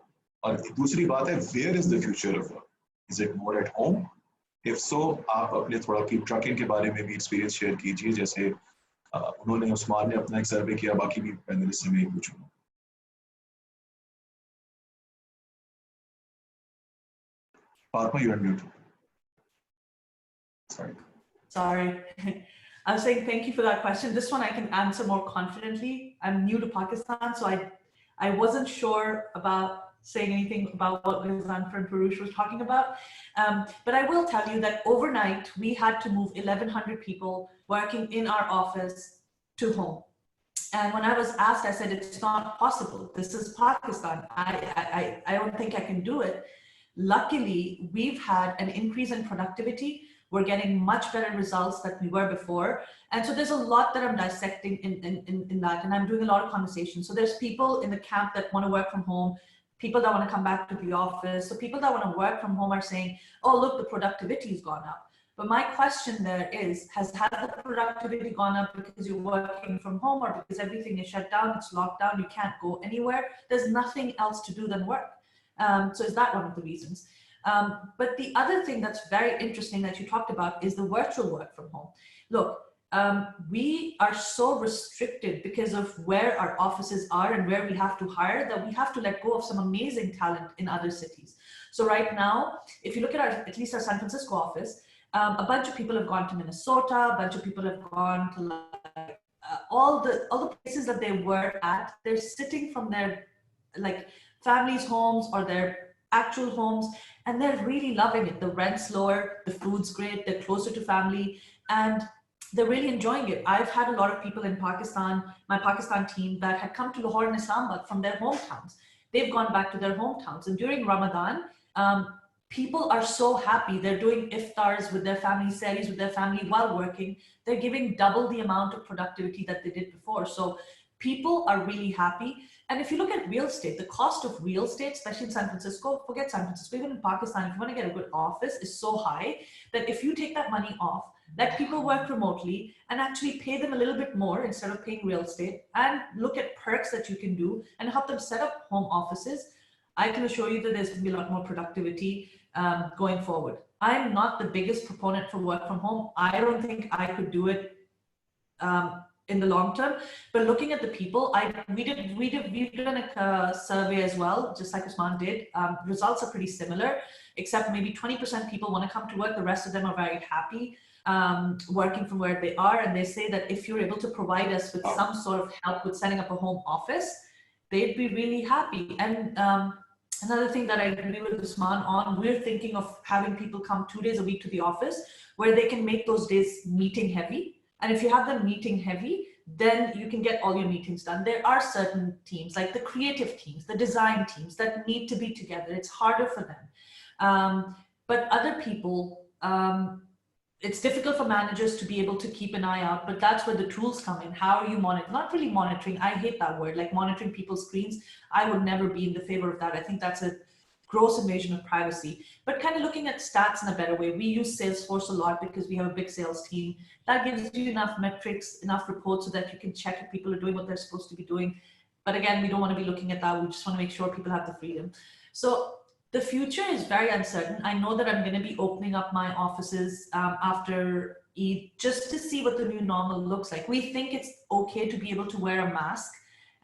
और दूसरी बात है where is the future of work? Is it more at home? If so, आप अपने थोड़ा KeepTruckin के बारे में भी एक्सपीरियंस शेयर कीजिए, जैसे उन्होंने उस्मान ने अपना एक सर्वे किया, बाकी भी पैनलिस्ट से मैं पूछूंगा. Fatima, you're on mute. Sorry. I was saying thank you for that question. This one I can answer more confidently. I'm new to Pakistan, so I wasn't sure about saying anything about what Ghazanfar and Puruesh was talking about. But I will tell you that overnight, we had to move 1,100 people working in our office to home. And when I was asked, I said, it's not possible. This is Pakistan. I don't think I can do it. Luckily, we've had an increase in productivity. We're getting much better results than we were before. And so there's a lot that I'm dissecting in that, and I'm doing a lot of conversations. So there's people in the camp that want to work from home, people that want to come back to the office. So people that want to work from home are saying, oh, look, the productivity has gone up. But my question there is, has the productivity gone up because you're working from home or because everything is shut down, it's locked down, you can't go anywhere, there's nothing else to do than work? So is that one of the reasons? But the other thing that's very interesting that you talked about is the virtual work from home. Look, we are so restricted because of where our offices are and where we have to hire that we have to let go of some amazing talent in other cities. So right now, if you look at at least our San Francisco office, a bunch of people have gone to Minnesota, a bunch of people have gone to like, all the places that they were at. They're sitting from their like families' homes or their actual homes, and they're really loving it. The rent's lower, the food's great, they're closer to family, and they're really enjoying it. I've had a lot of people in Pakistan, my Pakistan team, that had come to Lahore and Islamabad from their hometowns. They've gone back to their hometowns, and during Ramadan, people are so happy. They're doing iftars with their family, series with their family while working. They're giving double the amount of productivity that they did before. So people are really happy. And if you look at real estate, the cost of real estate, especially in San Francisco, forget San Francisco, even in Pakistan, if you want to get a good office, is so high that if you take that money off, let people work remotely and actually pay them a little bit more instead of paying real estate, and look at perks that you can do and help them set up home offices, I can assure you that there's going to be a lot more productivity going forward. I'm not the biggest proponent for work from home. I don't think I could do it in the long term, but looking at the people, we've done a survey as well, just like Osman did. Results are pretty similar, except maybe 20% people want to come to work. The rest of them are very happy working from where they are. And they say that if you're able to provide us with some sort of help with setting up a home office, they'd be really happy. And another thing that I agree with Osman on, we're thinking of having people come 2 days a week to the office where they can make those days meeting heavy. And if you have them meeting heavy, then you can get all your meetings done. There are certain teams, like the creative teams, the design teams, that need to be together. It's harder for them. But other people, it's difficult for managers to be able to keep an eye out, but that's where the tools come in. How are you monitoring? Not really monitoring. I hate that word, like monitoring people's screens. I would never be in the favor of that. I think that's a gross invasion of privacy, but kind of looking at stats in a better way. We use Salesforce a lot because we have a big sales team. That gives you enough metrics, enough reports so that you can check if people are doing what they're supposed to be doing. But again, we don't want to be looking at that. We just want to make sure people have the freedom. So the future is very uncertain. I know that I'm going to be opening up my offices after Eid just to see what the new normal looks like. We think it's okay to be able to wear a mask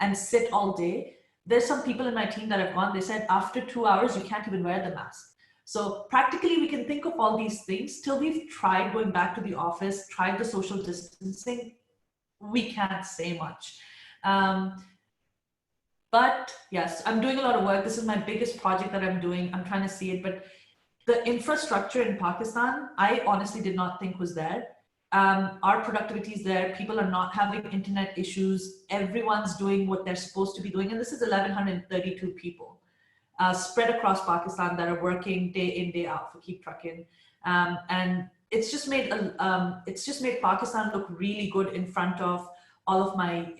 and sit all day. There's some people in my team that have gone, they said after 2 hours, you can't even wear the mask. So practically we can think of all these things till we've tried going back to the office, tried the social distancing, we can't say much. But yes, I'm doing a lot of work. This is my biggest project that I'm doing. I'm trying to see it, but the infrastructure in Pakistan, I honestly did not think was there. Our productivity is there. People are not having internet issues. Everyone's doing what they're supposed to be doing. And this is 1,132 people spread across Pakistan that are working day in, day out for KeepTruckin. And it's just made Pakistan look really good in front of all of my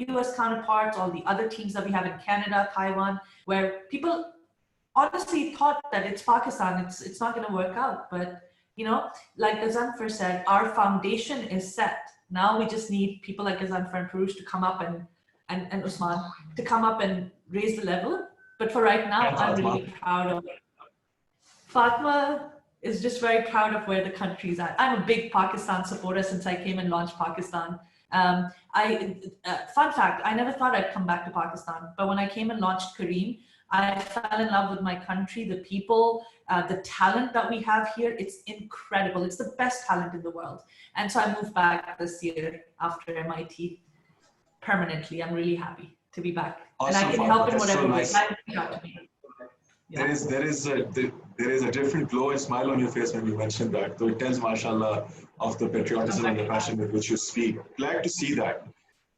US counterparts, all the other teams that we have in Canada, Taiwan, where people honestly thought that it's Pakistan, it's not going to work out. But you know, like Ghazanfar said, our foundation is set. Now we just need people like Ghazanfar and Puruesh to come up and Osman to come up and raise the level. But for right now, I'm really proud of it. Fatima is just very proud of where the country's at. I'm a big Pakistan supporter since I came and launched Pakistan. Fun fact, I never thought I'd come back to Pakistan, but when I came and launched Kareem, I fell in love with my country, the people, the talent that we have here. It's incredible. It's the best talent in the world. And so I moved back this year after MIT permanently. I'm really happy to be back. Awesome, and I can help in whatever way. There is a different glow and smile on your face when you mention that. So it tells, mashallah, of the patriotism and the passion with which you speak. Glad to see that.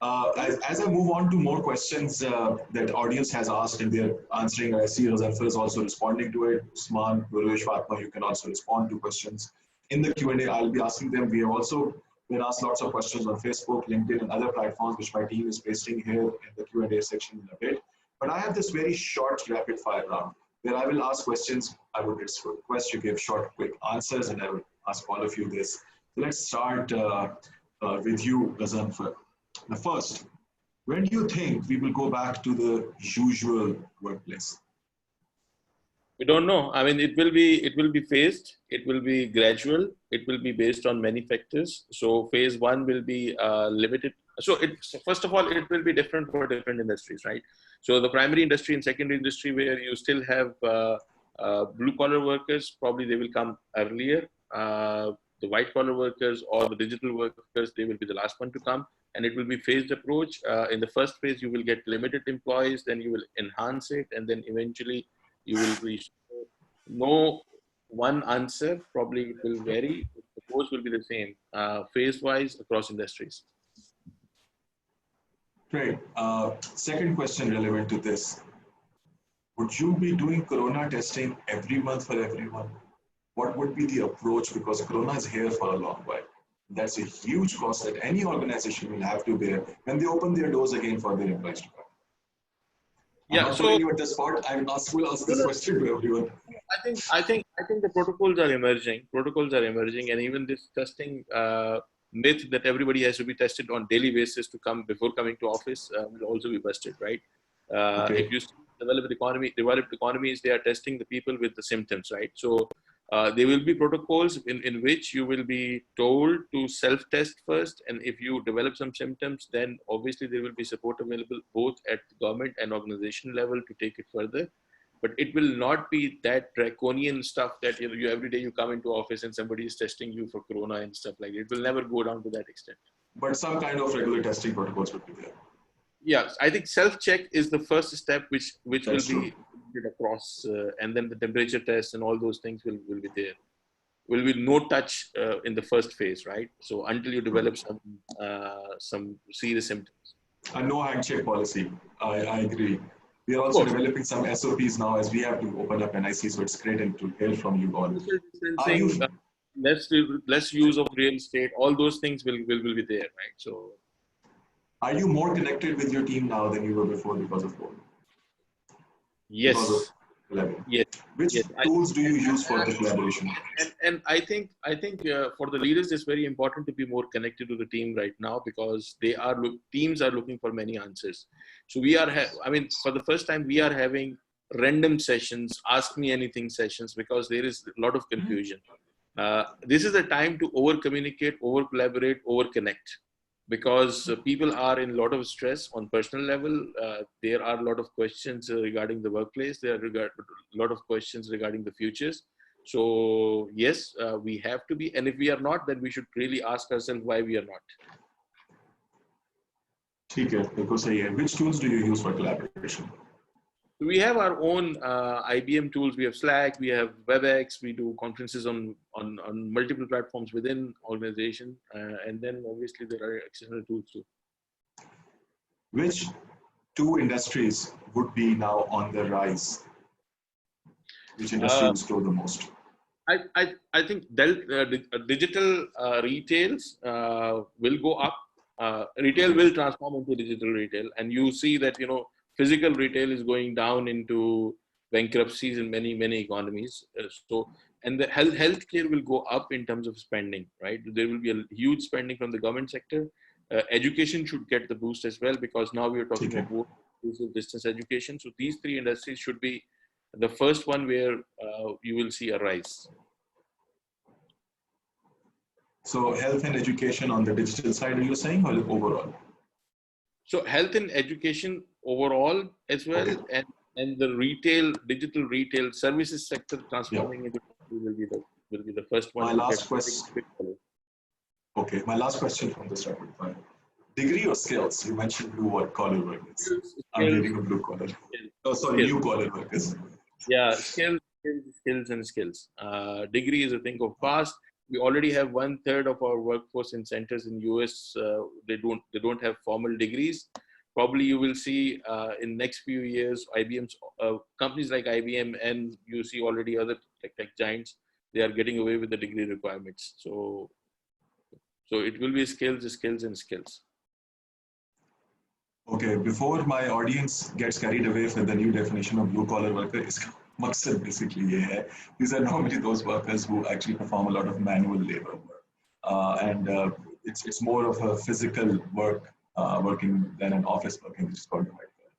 As I move on to more questions that audience has asked and they're answering, I see Ghazanfar is also responding to it. Usman, Puruesh, Fatima, you can also respond to questions. In the Q&A, I'll be asking them. We have also been asked lots of questions on Facebook, LinkedIn, and other platforms, which my team is pasting here in the Q&A section in a bit. But I have this very short rapid fire round where I will ask questions. I would request you give short, quick answers, and I will ask all of you this. Let's start with you, Ghazanfar. The first, when do you think we will go back to the usual workplace? We don't know. I mean, it will be phased. It will be gradual. It will be based on many factors. So phase one will be limited. So first of all, it will be different for different industries, right? So the primary industry and secondary industry, where you still have blue collar workers, probably they will come earlier. The white collar workers or the digital workers, they will be the last one to come. And it will be phased approach. In the first phase, you will get limited employees, then you will enhance it, and then eventually you will reach. No one answer, probably it will vary. The course will be the same, phase-wise across industries. Great. Second question relevant to this. Would you be doing corona testing every month for everyone? What would be the approach? Because corona is here for a long while. That's a huge cost that any organization will have to bear when they open their doors again for their employees to come. I'm not putting you at the spot. I will ask this question to everyone. I think the protocols are emerging. And even this testing myth that everybody has to be tested on daily basis to come before coming to office will also be busted, right? Okay. If you developed economies, they are testing the people with the symptoms, right? So there will be protocols in which you will be told to self-test first, and if you develop some symptoms, then obviously there will be support available both at the government and organization level to take it further. But it will not be that draconian stuff that you every day you come into office and somebody is testing you for corona and stuff like that. It will never go down to that extent. But some kind of regular testing protocols would be there. Yeah, I think self-check is the first step, which will be across, and then the temperature test and all those things will be there. Will be no touch in the first phase, right? So until you develop some serious symptoms. A no handshake policy. I agree. We are also developing some SOPs now as we have to open up NIC, so it's great and to hear from you all. Less use of real estate, all those things will be there, right? So, are you more connected with your team now than you were before because of COVID? Yes. Yes. Which tools do you use for the collaboration? And I think for the leaders, it's very important to be more connected to the team right now, because teams are looking for many answers. So for the first time, we are having random sessions, ask me anything sessions, because there is a lot of confusion. This is the time to over communicate, over collaborate, over connect. Because people are in a lot of stress on personal level. There are a lot of questions regarding the workplace. There are a lot of questions regarding the futures. So yes, we have to be, and if we are not, then we should really ask ourselves why we are not. Okay, which tools do you use for collaboration? We have our own IBM tools. We have Slack, we have WebEx, we do conferences on multiple platforms within organization. And then obviously there are external tools too. Which two industries would be now on the rise? Which industry will grow the most? I think digital retails will go up. Retail will transform into digital retail. And you see that, physical retail is going down into bankruptcies in many economies. And the healthcare will go up in terms of spending, right? There will be a huge spending from the government sector. Education should get the boost as well, because now we are talking about distance education. So these three industries should be the first one where you will see a rise. So health and education on the digital side, are you saying, or overall? So health and education overall as well, and the digital retail services sector transforming into will be the first one. My last question. Okay, my last question from this rapid fire. Degree or skills? You mentioned blue collar workers. I'm reading a blue collar. New collar workers. Yeah, skills. Degree is a thing of past. We already have 1/3 of our workforce in centers in US. They don't have formal degrees. Probably you will see in next few years, IBM's companies like IBM, and you see already other tech giants, they are getting away with the degree requirements. So it will be skills. Okay, before my audience gets carried away with the new definition of blue collar worker, maksad basically ye hai. These are normally those workers who actually perform a lot of manual labor work. And it's more of a physical work working than an office working, which is called white collar.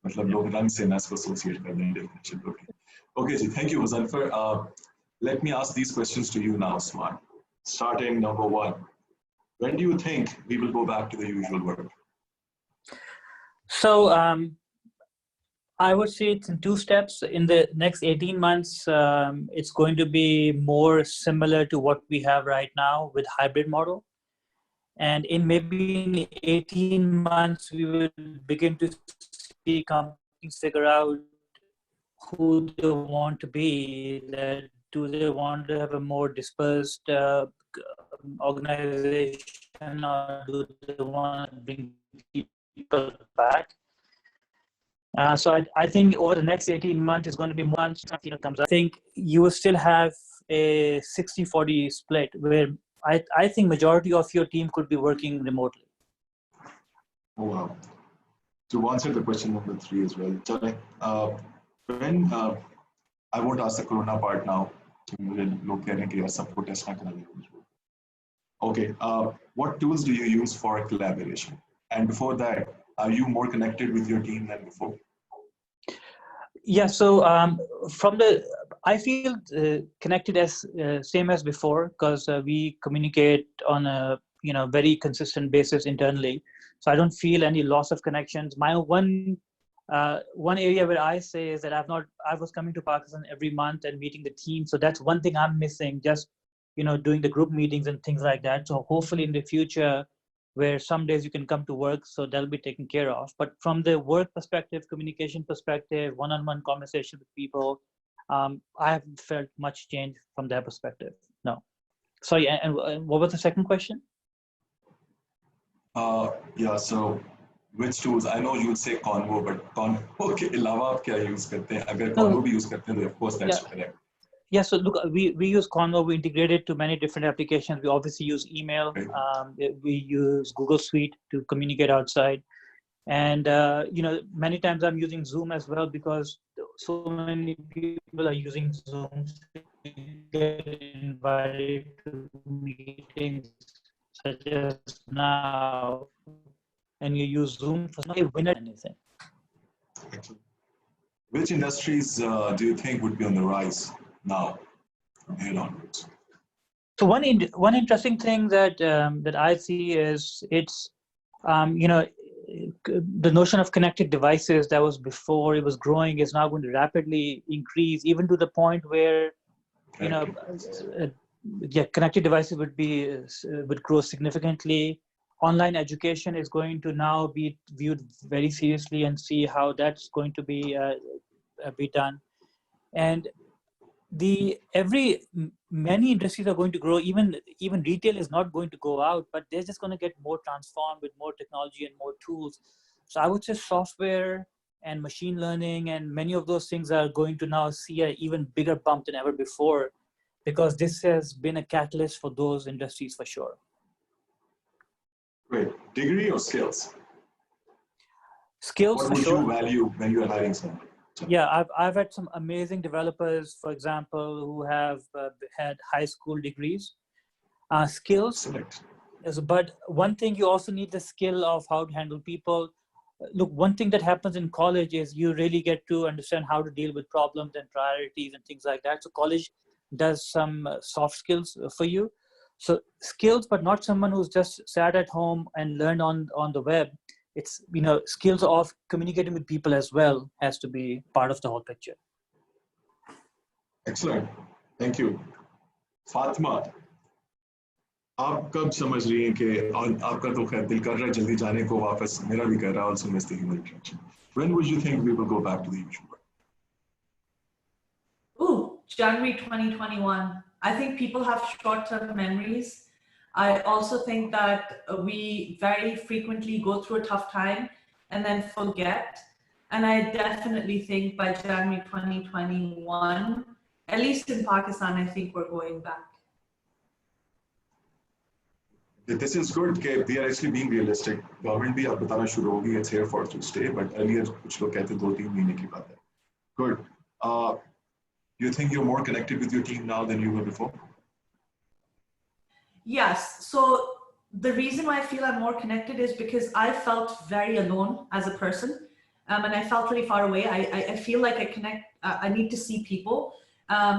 मतलब लोग रंग से ना इसको associate कर दें definition working. Okay, ji, thank you, Ghazanfar. Let me ask these questions to you now, Osman. Starting number one, when do you think we will go back to the usual work? So I would say it's in two steps. In the next 18 months, it's going to be more similar to what we have right now with hybrid model. And in maybe in 18 months, we will begin to see companies figure out who they want to be. That do they want to have a more dispersed organization, or do they want to bring people back? So I think over the next 18 months is going to be more something that comes up. I think you will still have a 60-40 split where I think majority of your team could be working remotely. Oh, wow. To answer the question number 3 as well, Chaudhary, when I won't ask the corona part now. Okay, what tools do you use for collaboration? And before that, are you more connected with your team than before? Yeah, so I feel connected as same as before, because we communicate on a very consistent basis internally. So I don't feel any loss of connections. My one area where I say is that I was coming to Pakistan every month and meeting the team. So that's one thing I'm missing, just doing the group meetings and things like that. So hopefully in the future, where some days you can come to work, so that'll be taken care of. But from the work perspective, communication perspective, one-on-one conversation with people, I haven't felt much change from that perspective. No. Sorry, and what was the second question? Yeah, so which tools? I know you would say Convo, but Convo के अलावा आप क्या use करते हैं? अगर Convo भी use करते हैं, of course that's correct. Yeah, so look, we use Convo. We integrate it to many different applications. We obviously use email. We use Google Suite to communicate outside. And, many times I'm using Zoom as well, because so many people are using Zoom to get invited to meetings such as now. And you use Zoom for not a winner anything. Which industries do you think would be on the rise now from here onwards? So one interesting thing that I see is it's the notion of connected devices that was before it was growing is now going to rapidly increase, even to the point where connected devices would grow significantly. Online education is going to now be viewed very seriously, and see how that's going to be done. And many industries are going to grow. Even retail is not going to go out, but they're just going to get more transformed with more technology and more tools. So I would say software and machine learning and many of those things are going to now see an even bigger bump than ever before, because this has been a catalyst for those industries for sure. Great. Degree or skills? Skills. What would you value when you are hiring someone? Yeah, I've had some amazing developers, for example, who have had high school degrees. Skills. Select. But one thing, you also need the skill of how to handle people. Look, one thing that happens in college is you really get to understand how to deal with problems and priorities and things like that. So college does some soft skills for you. So skills, but not someone who's just sat at home and learned on the web. It's, skills of communicating with people as well has to be part of the whole picture. Excellent. Thank you. Fatima, आप कब समझ रही हैं कि आपका तो खैर दिल कर रहा है जल्दी जाने को वापस, मेरा भी कर रहा है, also miss the human interaction. When would you think we will go back to the usual? Ooh, January 2021. I think people have short-term memories. I also think that we very frequently go through a tough time and then forget. And I definitely think by January 2021, at least in Pakistan, I think we're going back. This is good. We are actually being realistic. Government भी अब बताना शुरू होगी. It's here for to stay. But earlier कुछ लोग कहते 2-3 महीने की बात है. Good. Do you think you're more connected with your team now than you were before? Yes. So the reason why I feel I'm more connected is because I felt very alone as a person, and I felt really far away. I feel like I need to see people.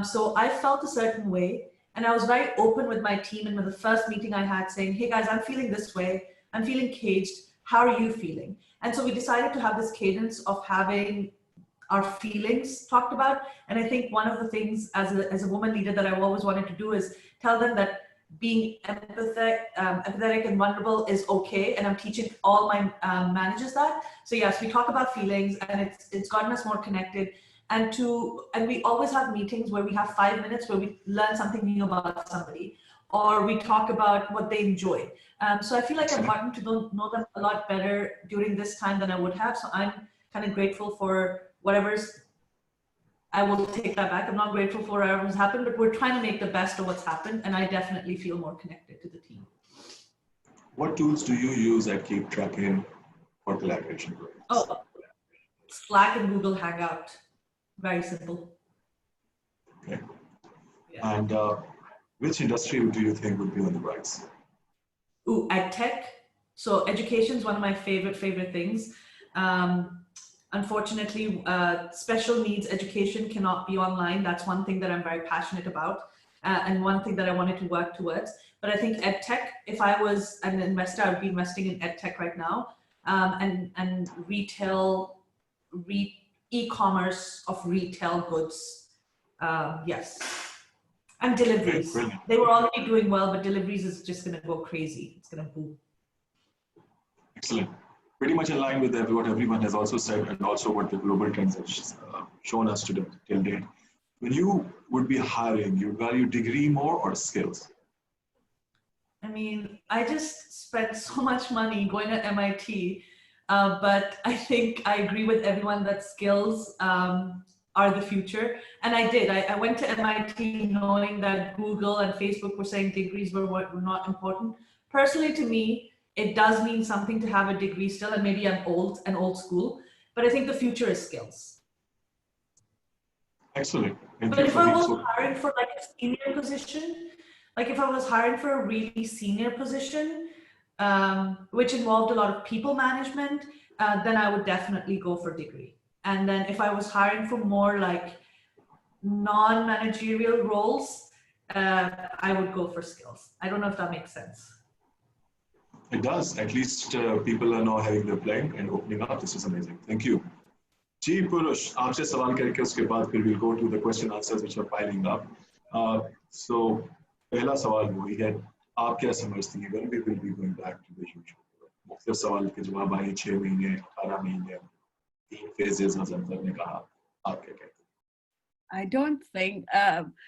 So I felt a certain way, and I was very open with my team. And with the first meeting I had, saying, "Hey guys, I'm feeling this way. I'm feeling caged. How are you feeling?" And so we decided to have this cadence of having our feelings talked about. And I think one of the things as a woman leader that I've always wanted to do is tell them that being empathetic and vulnerable is okay, and I'm teaching all my managers that. So yes, we talk about feelings, and it's gotten us more connected. And we always have meetings where we have 5 minutes where we learn something new about somebody, or we talk about what they enjoy. So I feel like I've gotten to know them a lot better during this time than I would have. So I'm kind of grateful for whatever's. I will take that back. I'm not grateful for whatever's happened, but we're trying to make the best of what's happened, and I definitely feel more connected to the team. What tools do you use at KeepTruckin for collaboration? Oh, Slack and Google Hangout. Very simple. Okay. Yeah. And which industry do you think would be on the rise? Ooh, Edtech. So education is one of my favorite things. Unfortunately, special needs education cannot be online. That's one thing that I'm very passionate about, and one thing that I wanted to work towards. But I think EdTech, if I was an investor, I would be investing in EdTech right now, and retail, e-commerce of retail goods. Yes, and deliveries. They were already doing well, but deliveries is just going to go crazy. It's going to boom. Excellent. Pretty much in line with what everyone has also said, and also what the global trends have shown us till date. When you would be hiring, you value degree more or skills? I mean, I just spent so much money going to MIT, but I think I agree with everyone that skills are the future. And I did. I went to MIT knowing that Google and Facebook were saying degrees were not important. Personally, to me, it does mean something to have a degree still, and maybe I'm old school, but I think the future is skills. Excellent. But if I was hiring for like a senior position, like if I was hiring for a really senior position, which involved a lot of people management, then I would definitely go for degree. And then if I was hiring for more like non-managerial roles, I would go for skills. I don't know if that makes sense. It does. At least people are now having their plan and opening up. This is amazing. Thank you. Ji Puruesh, aapse sawal karke uske baad phir we'll go to the question answers which are piling up. So, pehla sawal wahi hai. Aap kya samajhti hain when we will be going back to the usual? Mukhtar sawal ke jawab aaye 6 mahine, 18 mahine, 3 phases Ghazanfar ne kaha. Aap kya kehte hain? I don't think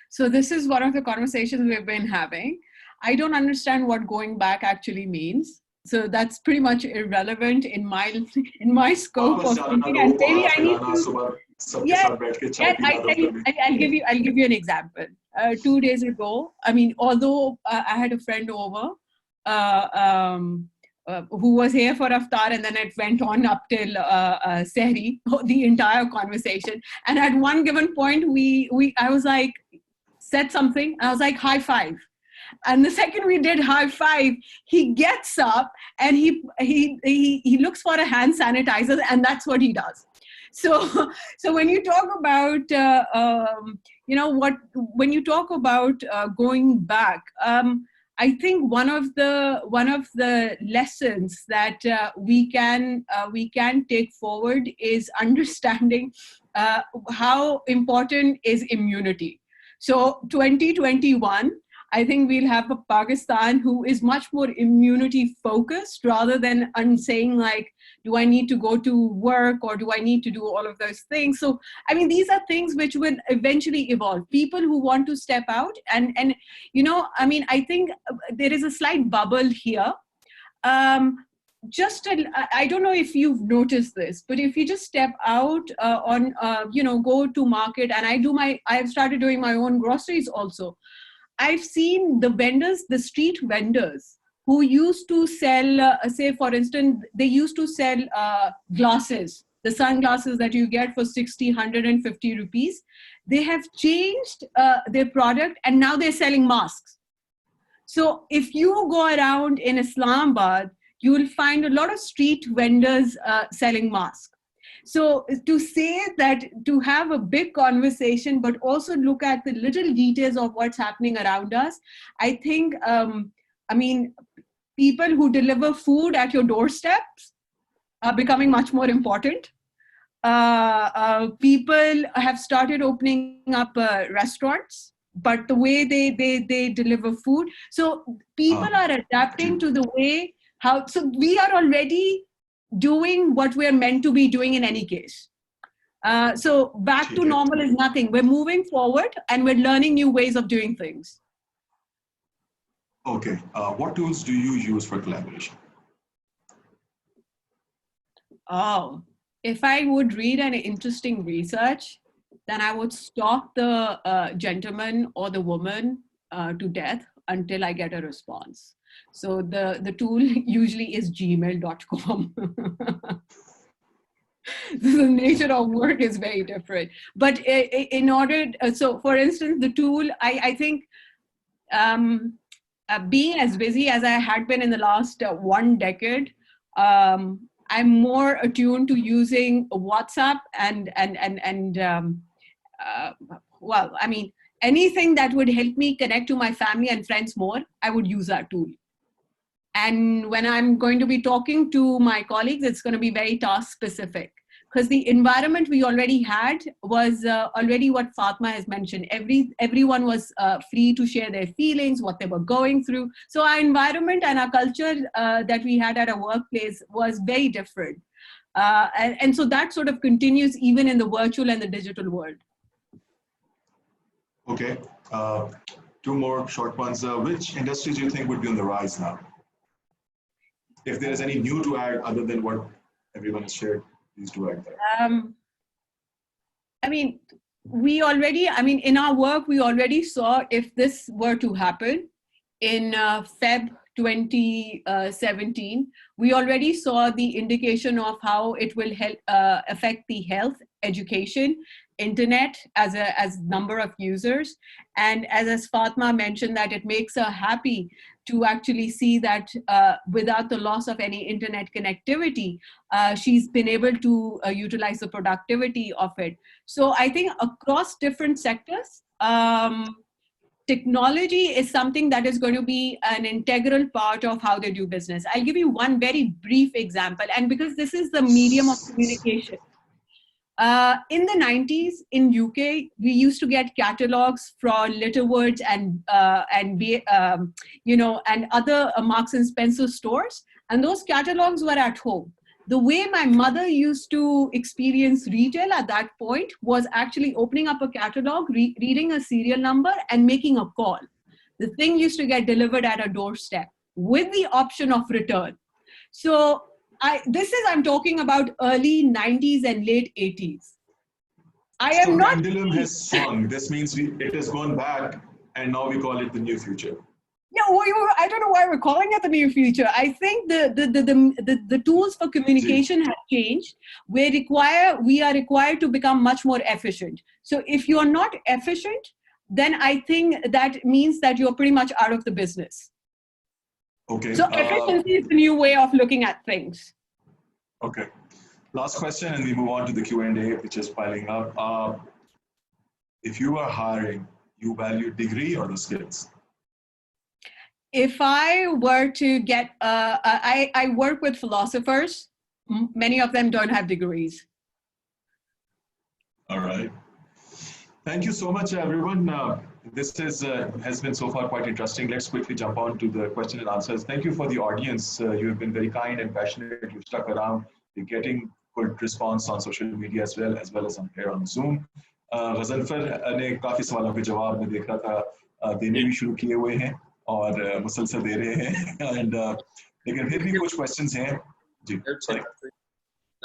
so. This is one of the conversations we've been having. I don't understand what going back actually means. So that's pretty much irrelevant in my scope of thinking. And maybe I need to. I'll give you an example. 2 days ago, I mean, although I had a friend over who was here for Iftar, and then it went on up till Sehri, the entire conversation. And at one given point, I was like, said something. I was like, high five. And the second we did high five, he gets up and he looks for a hand sanitizer, and that's what he does. So when you talk about when you talk about going back, I think one of the lessons that we can take forward is understanding how important is immunity. So 2021. I think we'll have a Pakistan who is much more immunity focused rather than saying like, do I need to go to work or do I need to do all of those things? So, I mean, these are things which will eventually evolve. People who want to step out and I mean, I think there is a slight bubble here. I don't know if you've noticed this, but if you just step out go to market, and I've started doing my own groceries also. I've seen the vendors, the street vendors who used to sell, say for instance, they used to sell glasses, the sunglasses that you get for 60, 150 rupees. they have changed their product, and now they're selling masks. So if you go around in Islamabad, you will find a lot of street vendors selling masks. So to say that, to have a big conversation, but also look at the little details of what's happening around us, I think, I mean, people who deliver food at your doorsteps are becoming much more important. People have started opening up restaurants, but the way they deliver food. So people are adapting to the way how, so we are already doing what we're meant to be doing in any case. So back to normal is nothing. We're moving forward and we're learning new ways of doing things. Okay, what tools do you use for collaboration? Oh, if I would read an interesting research, then I would stalk the gentleman or the woman to death until I get a response. So the tool usually is gmail.com. The nature of work is very different. But in order, so for instance, the tool, I think being as busy as I had been in the last 1 decade, I'm more attuned to using WhatsApp and well, I mean, anything that would help me connect to my family and friends more, I would use that tool. And when I'm going to be talking to my colleagues, it's going to be very task specific, because the environment we already had was already what Fatima has mentioned. Everyone was free to share their feelings, what they were going through. So our environment and our culture that we had at our workplace was very different. And so that sort of continues even in the virtual and the digital world. Okay, 2 more short ones. Which industries do you think would be on the rise now? If there is any new to add other than what everyone has shared, please do add that. I mean, in our work, we already saw if this were to happen in Feb 2017, we already saw the indication of how it will help affect the health, education, internet as number of users. And as Fatima mentioned, that it makes her happy to actually see that without the loss of any internet connectivity, she's been able to utilize the productivity of it. So I think across different sectors, technology is something that is going to be an integral part of how they do business. I'll give you one very brief example, and because this is the medium of communication. In the 90s in UK, we used to get catalogs from Litterwoods and other Marks and Spencer stores, and those catalogs were at home. The way my mother used to experience retail at that point was actually opening up a catalog, reading a serial number, and making a call. The thing used to get delivered at a doorstep with the option of return. So I'm talking about early 90s and late 80s. So pendulum has swung. This means it has gone back, and now we call it the new future. Yeah, I don't know why we're calling it the new future. I think the tools for communication have changed. We are required to become much more efficient. So if you are not efficient, then I think that means that you're pretty much out of the business. Okay. So efficiency is the new way of looking at things. Okay. Last question, and we move on to the Q&A, which is piling up. If you are hiring, you value degree or the skills? If I were to get, I work with philosophers. Many of them don't have degrees. All right. Thank you so much, everyone. This has been so far quite interesting. Let's quickly jump on to the question and answers. Thank you for the audience. You have been very kind and passionate. You've stuck around. You're getting good response on social media as well as on here on Zoom. Ghazanfar ने काफी सवालों के जवाब मैं देख रहा था देने भी शुरू किए हुए हैं और मुसलसल दे रहे हैं and लेकिन फिर भी कुछ questions हैं जी.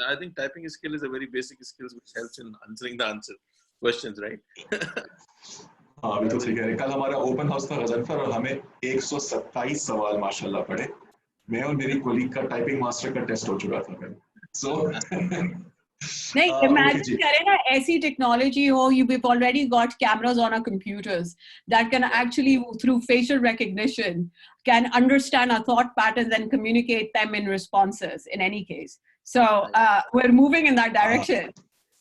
I think typing skill is a very basic skill which helps in answering the questions, right? हाँ बिल्कुल सही कह रहे हैं. कल हमारा ओपन हाउस था गजनफर और हमें 127 सवाल माशाल्लाह पढ़े. मैं और मेरी कोलीग का टाइपिंग मास्टर का टेस्ट हो चुका था. So Imagine ऐसी technology हो, we've already got cameras on our computers that can actually, through facial recognition, can understand our thought patterns and communicate them in responses in any case. So we're moving in that direction.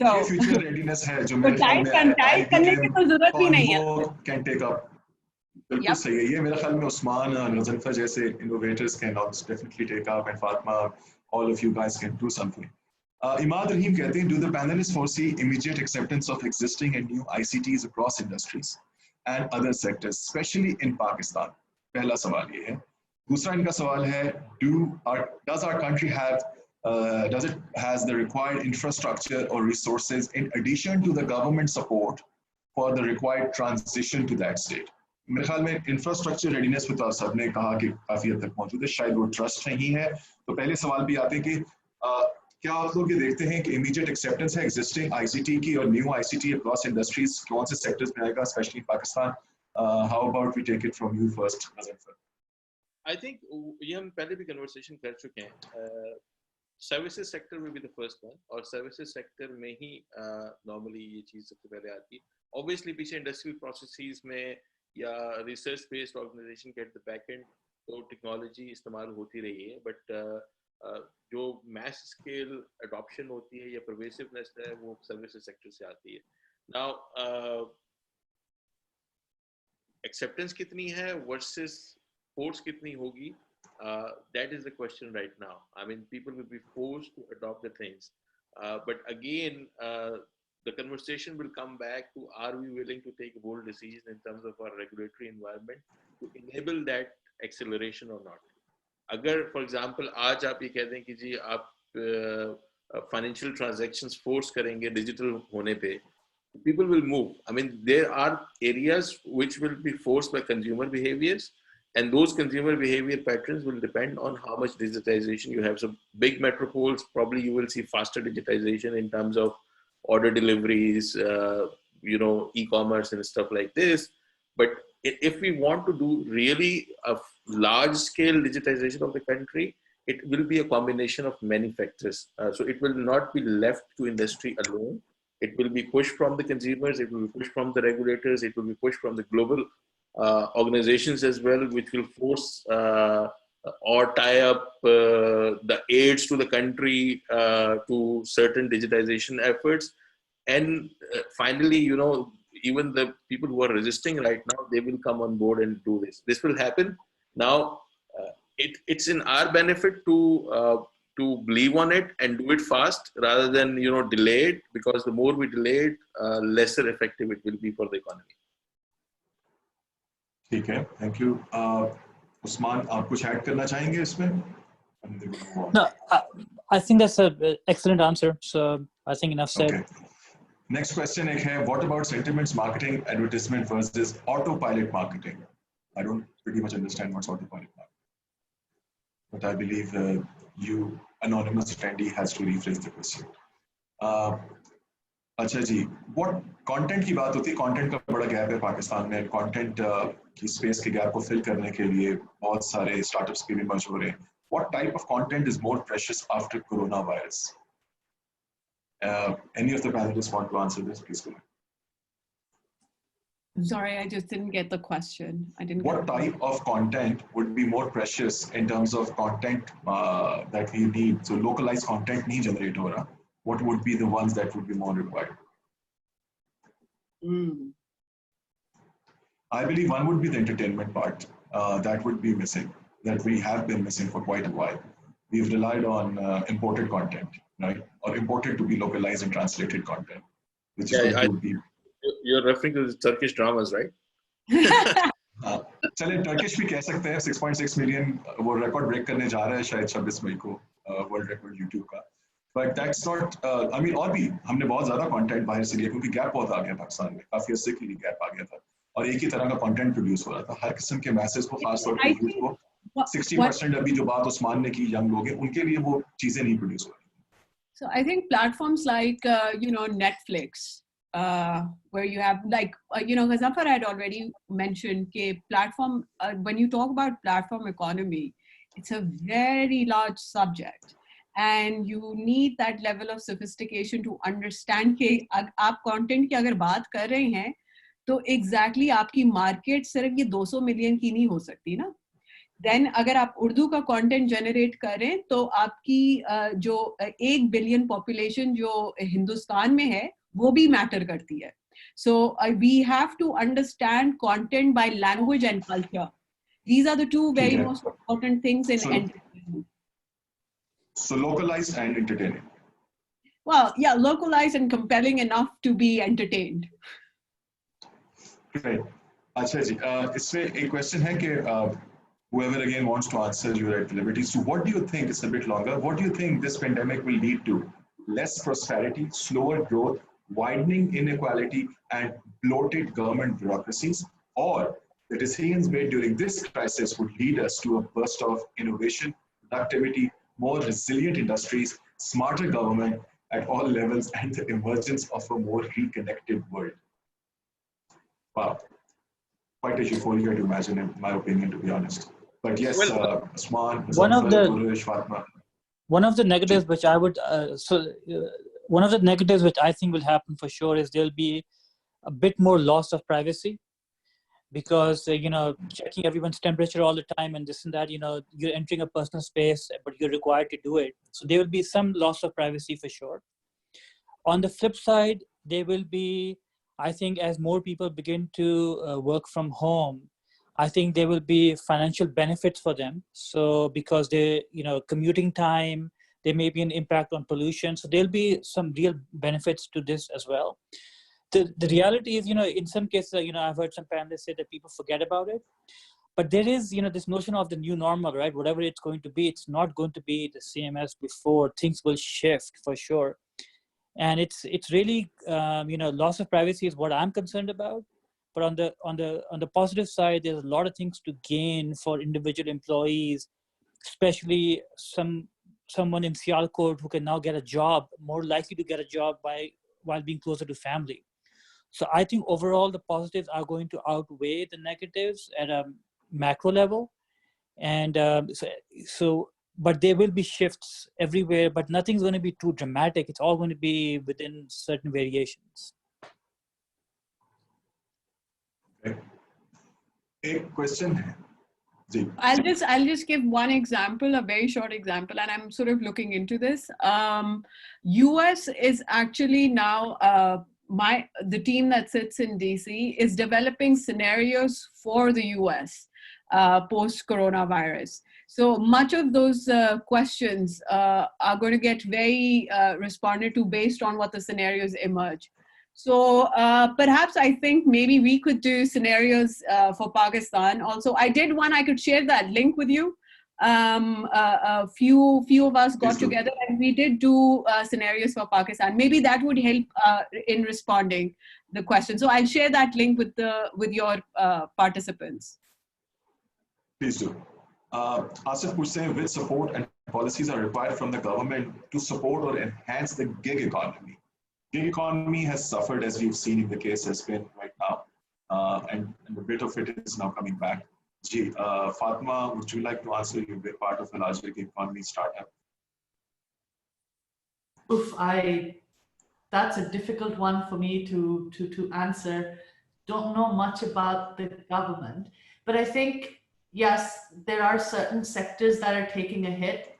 So future readiness है जो मेरे ख्याल में can take up. बिल्कुल सही है ये मेरे ख्याल में उस्मान गज़नफ़र जैसे innovators can also definitely take up, and Fatima, all of you guys can do something. Imad Rahim कहते हैं, do the panelists foresee immediate acceptance of existing and new ICTs across industries and other sectors, especially in Pakistan? पहला सवाल ये है. दूसरा इनका सवाल है, does our country has the required infrastructure or resources in addition to the government support for the required transition to that state? मेरे ख्याल में इंफ्रास्ट्रक्चर रेडीनेस पे तो आप सबने कहा कि काफी हद तक मौजूद है, शायद वो ट्रस्ट नहीं है. तो पहले सवाल भी आते हैं कि क्या आप लोग ये देखते हैं कि इमीडिएट एक्सेप्टेंस है एग्जिस्टिंग आईसीटी की और न्यू आईसीटी अक्रॉस इंडस्ट्रीज, कौन से सेक्टर्स में आएगा, specially Pakistan? How about we take it from you first, Ghazanfar? I think ये हम पहले भी कन्वर्सेशन कर चुके हैं. सर्विसेज सेक्टर में भी द फर्स्ट वन, और सर्विसेज सेक्टर में ही नॉर्मली ये चीज़ सबसे पहले आती है. ऑब्वियसली पीछे इंडस्ट्रियल प्रोसेसेस में या रिसर्च बेस्ड ऑर्गेनाइजेशन के एट द बैक एंड तो टेक्नोलॉजी इस्तेमाल होती रही है, बट जो मैस स्केल अडॉप्शन होती है या परवेसिवनेस है वो सर्विसेज सेक्टर से आती है. नाउ एक्सेप्टेंस कितनी है वर्सेस फोर्स कितनी होगी, that is the question right now. I mean, people will be forced to adopt the things, but again the conversation will come back to, are we willing to take bold decisions in terms of our regulatory environment to enable that acceleration or not? अगर for example आज आप ये कहते हैं कि जी आप financial transactions force करेंगे digital होने पे, people will move. I mean, there are areas which will be forced by consumer behaviors, and those consumer behavior patterns will depend on how much digitization you have. So big metropoles, probably you will see faster digitization in terms of order deliveries, e-commerce and stuff like this. But if we want to do really a large scale digitization of the country, it will be a combination of many factors. So it will not be left to industry alone. It will be pushed from the consumers, it will be pushed from the regulators, it will be pushed from the global organizations as well, which will force or tie up the aids to the country to certain digitization efforts. And finally, even the people who are resisting right now, they will come on board and do this. This will happen. Now, it's in our benefit to believe on it and do it fast rather than delay it, because the more we delay it, lesser effective it will be for the economy. ठीक है, thank you. Usman, आप कुछ add करना चाहेंगे इसमें? No, I think that's an excellent answer. So I think enough said. Okay. Next question एक है, what about sentiments marketing, advertisement versus autopilot marketing? I don't pretty much understand what's autopilot marketing, but I believe you, anonymous attendee, has to rephrase the question. अच्छा जी, what content की बात होती है, content का बड़ा gap है पाकिस्तान में. content की स्पेस के गैप को फिल करने के लिए बहुत सारे स्टार्टअप्स भी इमर्ज हो रहे हैं. What type of content is more precious after coronavirus? Any of the panelists want to answer this? Please go ahead. I'm sorry, I just didn't get the question. What type of content would be more precious in terms of content that we need? So localized content नहीं generate हो रहा. What would be the ones that would be more required? I believe one would be the entertainment part. That would be missing, that we have been missing for quite a while. We've relied on imported content, right? Or imported to be localized and translated content, which is going to be... You're referring to the Turkish dramas, right? चलें, Turkish भी कह सकते हैं. 6.6 million वो record break करने जा रहा है शायद 26 मई को, world record YouTube का. But that's not, I mean, और भी हमने बहुत ज़्यादा content बाहर से लिया क्योंकि gap बहुत आ गया पाकिस्तान में, काफ़ी अर्से के लिए gap आ गया था और एक ही तरह का content produce हो रहा था. हर किस्म के मैसेज को, खास तौर पे यूथ को 60% अभी जो बात उस्मान ने की यंग लोग हैं उनके लिए वो चीज़ें नहीं produce हो रही. So I think platforms like Netflix, where you have Ghazanfar had already mentioned platform, when you talk about platform economy, it's a very large subject. and you need that level of sophistication to understand कि आप content की अगर बात कर रहे हैं तो exactly आपकी market सिर्फ ये 200 million की नहीं हो सकती ना. Then अगर आप उर्दू का content generate करें तो आपकी जो 1 billion population जो हिंदुस्तान में है वो भी matter करती है. So we have to understand content by language and culture. These are the two very most important things in entertainment. So localized and entertaining. Well, yeah, localized and compelling enough to be entertained. Great. Acha ji, इसमें एक question है कि whoever again wants to answer, you are at liberty. So what do you think, it's a bit longer, what do you think this pandemic will lead to? Less prosperity, slower growth, widening inequality, and bloated government bureaucracies? Or the decisions made during this crisis would lead us to a burst of innovation, productivity, more resilient industries, smarter government at all levels, and the emergence of a more reconnected world? Wow. Quite a euphoria to imagine, in my opinion, to be honest. But yes, Osman, Puruesh, Fatima. One of the negatives which I would, one of the negatives which I think will happen for sure is there'll be a bit more loss of privacy, because checking everyone's temperature all the time and this and that, you're entering a personal space, but you're required to do it. So there will be some loss of privacy for sure. On the flip side, there will be, I think, as more people begin to work from home, I think there will be financial benefits for them. So because they, commuting time, there may be an impact on pollution. So there'll be some real benefits to this as well. The reality is, in some cases, I've heard some panelists say that people forget about it. But there is, this notion of the new normal, right? Whatever it's going to be, it's not going to be the same as before. Things will shift for sure. And it's really, loss of privacy is what I'm concerned about. But on the positive side, there's a lot of things to gain for individual employees, especially someone in Sialkot who can now get a job, more likely to get a job while being closer to family. So I think overall the positives are going to outweigh the negatives at a macro level. And but there will be shifts everywhere, but nothing's going to be too dramatic. It's all going to be within certain variations. Okay. A question. I'll just give one example, a very short example, and I'm sort of looking into this. US is actually now the team that sits in DC is developing scenarios for the US post coronavirus. So much of those questions are going to get very responded to based on what the scenarios emerge. So perhaps I think maybe we could do scenarios for Pakistan. Also, I did one, I could share that link with you. A few of us got together and we did do scenarios for Pakistan. Maybe that would help in responding the question. So I'll share that link with your participants. Please do. Asif Hussain, which support and policies are required from the government to support or enhance the gig economy? Gig economy has suffered, as we've seen in the case has been right now, and a bit of it is now coming back. Fatima, would you like to answer? You've been part of a larger gig economy startup. Oof, that's a difficult one for me to answer. Don't know much about the government, but I think, yes, there are certain sectors that are taking a hit.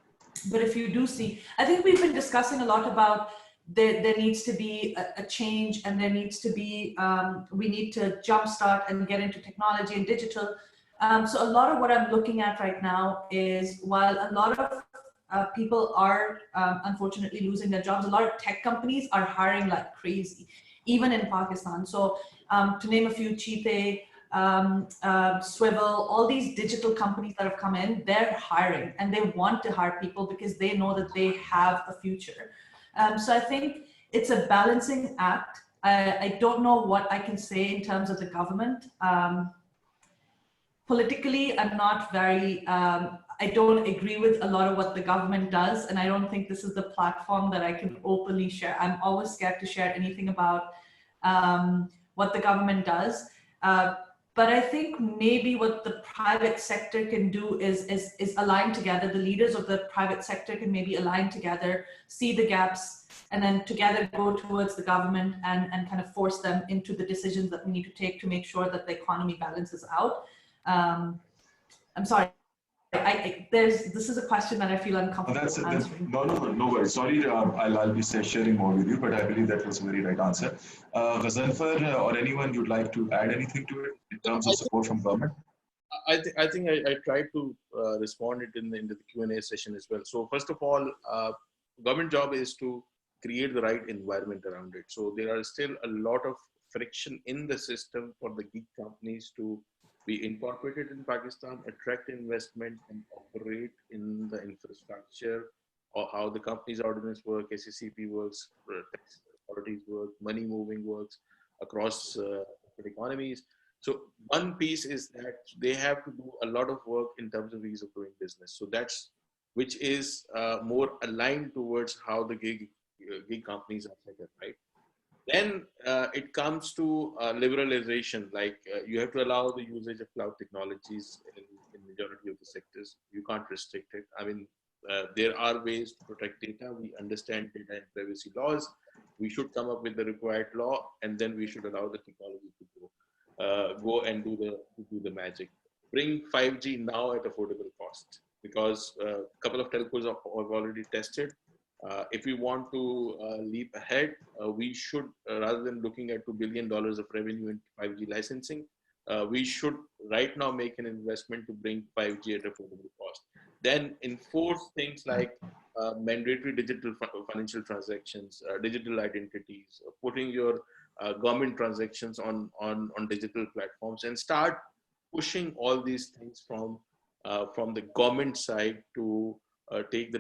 But if you do see, I think we've been discussing a lot about there needs to be a change, and there needs to be, we need to jumpstart and get into technology and digital. So a lot of what I'm looking at right now is, while a lot of people are unfortunately losing their jobs, a lot of tech companies are hiring like crazy, even in Pakistan. So to name a few, Cheetah, Swivel, all these digital companies that have come in, they're hiring, and they want to hire people because they know that they have a future. So I think it's a balancing act. I don't know what I can say in terms of the government. Politically, I'm not very, I don't agree with a lot of what the government does, and I don't think this is the platform that I can openly share. I'm always scared to share anything about what the government does. But I think maybe what the private sector can do is align together. The leaders of the private sector can maybe align together, see the gaps, and then together go towards the government and kind of force them into the decisions that we need to take to make sure that the economy balances out. I'm sorry. This is a question that I feel uncomfortable answering. No worries. Sorry, I'll be sharing more with you, but I believe that was a very right answer. Ghazanfar, or anyone you'd like to add anything to it in terms of support from government? I think I tried to respond it in the Q&A session as well. So first of all, government job is to create the right environment around it. So there are still a lot of friction in the system for the gig companies to be incorporated in Pakistan, attract investment, and operate in the infrastructure, or how the company's ordinance work, ACCA works, tax authorities work, money moving works across economies. So one piece is that they have to do a lot of work in terms of ease of doing business. So that's which is more aligned towards how the gig companies are set up, right? Then it comes to liberalization, like you have to allow the usage of cloud technologies in majority of the sectors. You can't restrict it. I mean, there are ways to protect data. We understand data and privacy laws. We should come up with the required law, and then we should allow the technology to go and do the magic. Bring 5G now at affordable cost, because a couple of telcos have already tested. If we want to leap ahead, we should, rather than looking at $2 billion of revenue in 5G licensing, we should right now make an investment to bring 5G at affordable cost. Then enforce things like mandatory digital financial transactions, digital identities, putting your government transactions on digital platforms, and start pushing all these things from the government side to take the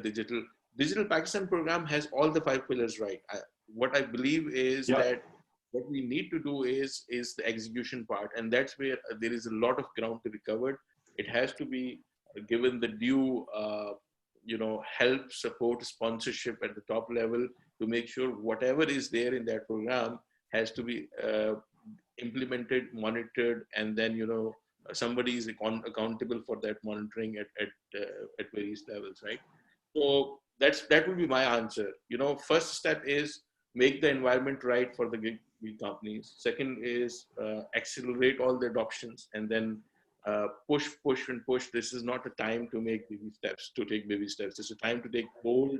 Digital Pakistan program has all the 5 pillars right. What I believe is that what we need to do is the execution part, and that's where there is a lot of ground to be covered. It has to be given the due, help, support, sponsorship at the top level to make sure whatever is there in that program has to be implemented, monitored, and then somebody is accountable for that monitoring at various levels, right? So that would be my answer. First step is make the environment right for the gig companies. Second is accelerate all the adoptions, and then push. This is not a time to make baby steps, to take baby steps. It's a time to take bold,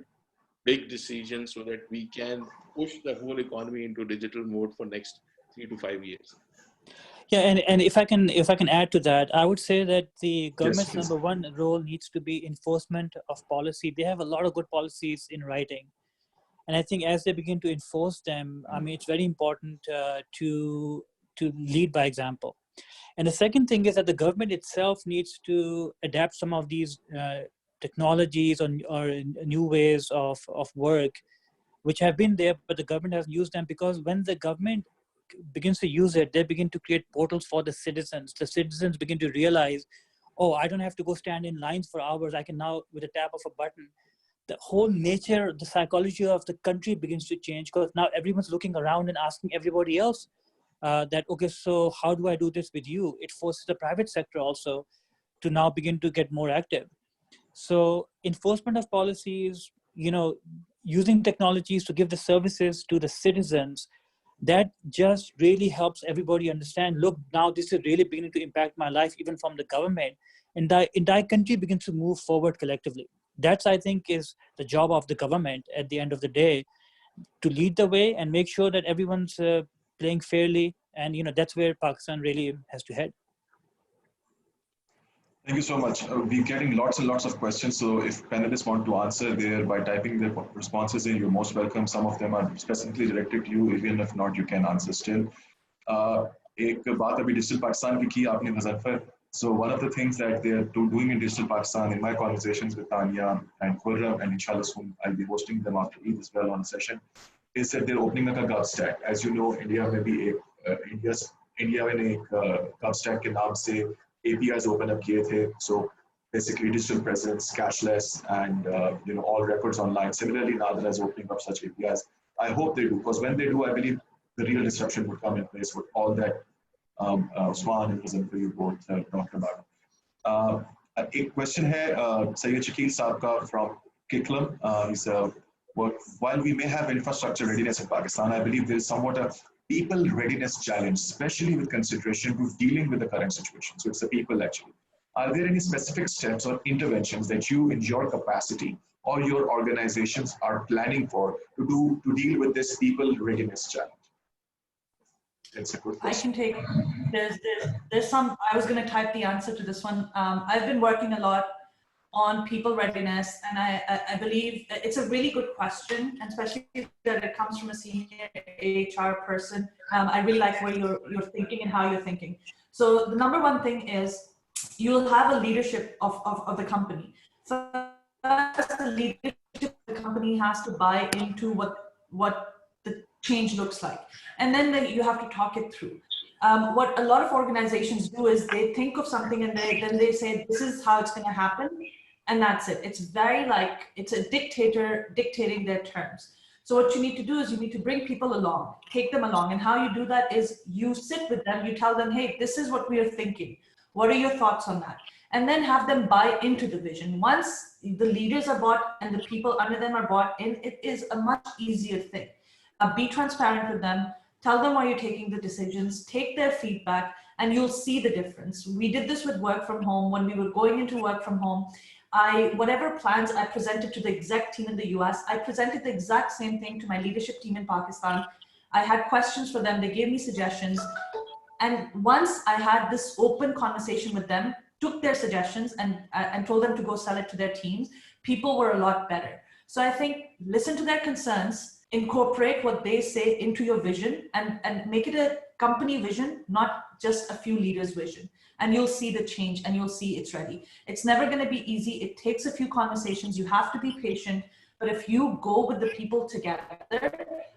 big decisions so that we can push the whole economy into digital mode for next 3 to 5 years. Yeah, and if I can add to that, I would say that the government's number one role needs to be enforcement of policy. They have a lot of good policies in writing, and I think as they begin to enforce them, I mean, it's very important to lead by example. And the second thing is that the government itself needs to adapt some of these technologies or new ways of work, which have been there, but the government hasn't used them, because when the government begins to use it, they begin to create portals for the citizens. The citizens begin to realize, oh, I don't have to go stand in lines for hours. I can now, with a tap of a button, the whole nature, the psychology of the country begins to change, because now everyone's looking around and asking everybody else that, okay, so how do I do this with you? It forces the private sector also to now begin to get more active. So enforcement of policies, using technologies to give the services to the citizens, that just really helps everybody understand, look, now this is really beginning to impact my life, even from the government. And the entire country begins to move forward collectively. That's, I think, is the job of the government at the end of the day, to lead the way and make sure that everyone's playing fairly. And, that's where Pakistan really has to head. Thank you so much. We're getting lots and lots of questions. So if panelists want to answer there by typing their responses in, you're most welcome. Some of them are specifically directed to you. Even if not, you can answer still. एक बात अभी digital Pakistan की आपने Ghazanfar. So one of the things that they are doing in digital Pakistan, in my conversations with Tanya and Khurram, and inshallah soon I'll be hosting them after Eid as well on a session, is that they're opening up a GovStack. As you know, India में भी India में एक GovStack के नाम से APIs open up kiye the. So basically digital presence, cashless, and all records online. Similarly, Nadra is opening up such APIs. I hope they do, because when they do, I believe the real disruption would come in place with all that Osman and Ghazanfar, you both talked about. A question here, Sayyid Shakil Sabka from Kiklam. He's while we may have infrastructure readiness in Pakistan, I believe there is somewhat a people readiness challenge, especially with consideration to dealing with the current situation. So it's the people actually. Are there any specific steps or interventions that you, in your capacity, or your organizations are planning for to deal with this people readiness challenge? That's a good question. I can take, there's some, I was going to type the answer to this one. I've been working a lot on people readiness, and I believe it's a really good question, and especially that it comes from a senior HR person. I really like where you're thinking and how you're thinking. So the number one thing is you'll have a leadership of the company. First, the leadership of the company has to buy into what the change looks like, and then you have to talk it through. What a lot of organizations do is they think of something and then they say, this is how it's going to happen, and that's it. It's very like, it's a dictator dictating their terms. So what you need to do is you need to bring people along, take them along. And how you do that is you sit with them, you tell them, hey, this is what we are thinking. What are your thoughts on that? And then have them buy into the vision. Once the leaders are bought and the people under them are bought in, it is a much easier thing. Be transparent with them, tell them why you're taking the decisions, take their feedback, and you'll see the difference. We did this with work from home. When we were going into work from home, whatever plans I presented to the exec team in the US, I presented the exact same thing to my leadership team in Pakistan. I had questions for them, they gave me suggestions. And once I had this open conversation with them, took their suggestions and told them to go sell it to their teams, people were a lot better. So I think listen to their concerns, incorporate what they say into your vision, and make it a company vision, not just a few leaders' vision. And you'll see the change and you'll see it's ready. It's never going to be easy. It takes a few conversations. You have to be patient. But if you go with the people together,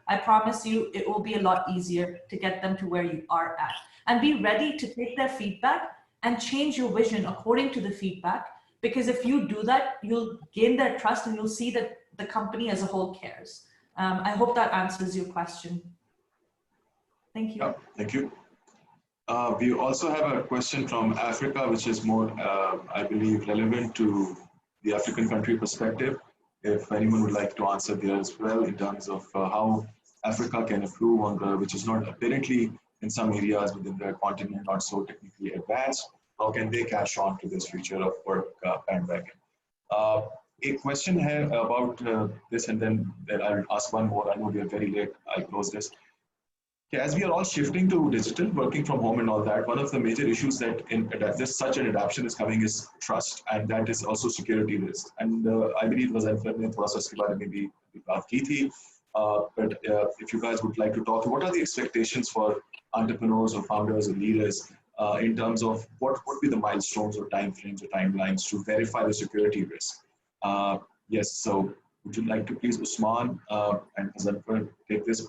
I promise you it will be a lot easier to get them to where you are at. And be ready to take their feedback and change your vision according to the feedback. Because if you do that, you'll gain their trust and you'll see that the company as a whole cares. I hope that answers your question. Thank you. Thank you. We also have a question from Africa, which is more, I believe, relevant to the African country perspective. If anyone would like to answer there as well, in terms of how Africa can improve on the, which is not apparently in some areas within their continent, not so technically advanced, how can they catch on to this future of work bandwagon? A question here about this, and then I'll ask one more. I know we are very late. I'll close this. As we are all shifting to digital, working from home and all that, one of the major issues that in such an adaptation is coming is trust, and that is also security risk. And I believe Ghazanfar ne thoda sa iske bare mein bhi baat ki thi. But if you guys would like to talk, what are the expectations for entrepreneurs or founders or leaders in terms of what would be the milestones or timeframes or timelines to verify the security risk? Yes, so would you like to please, Usman and Ghazanfar, take this?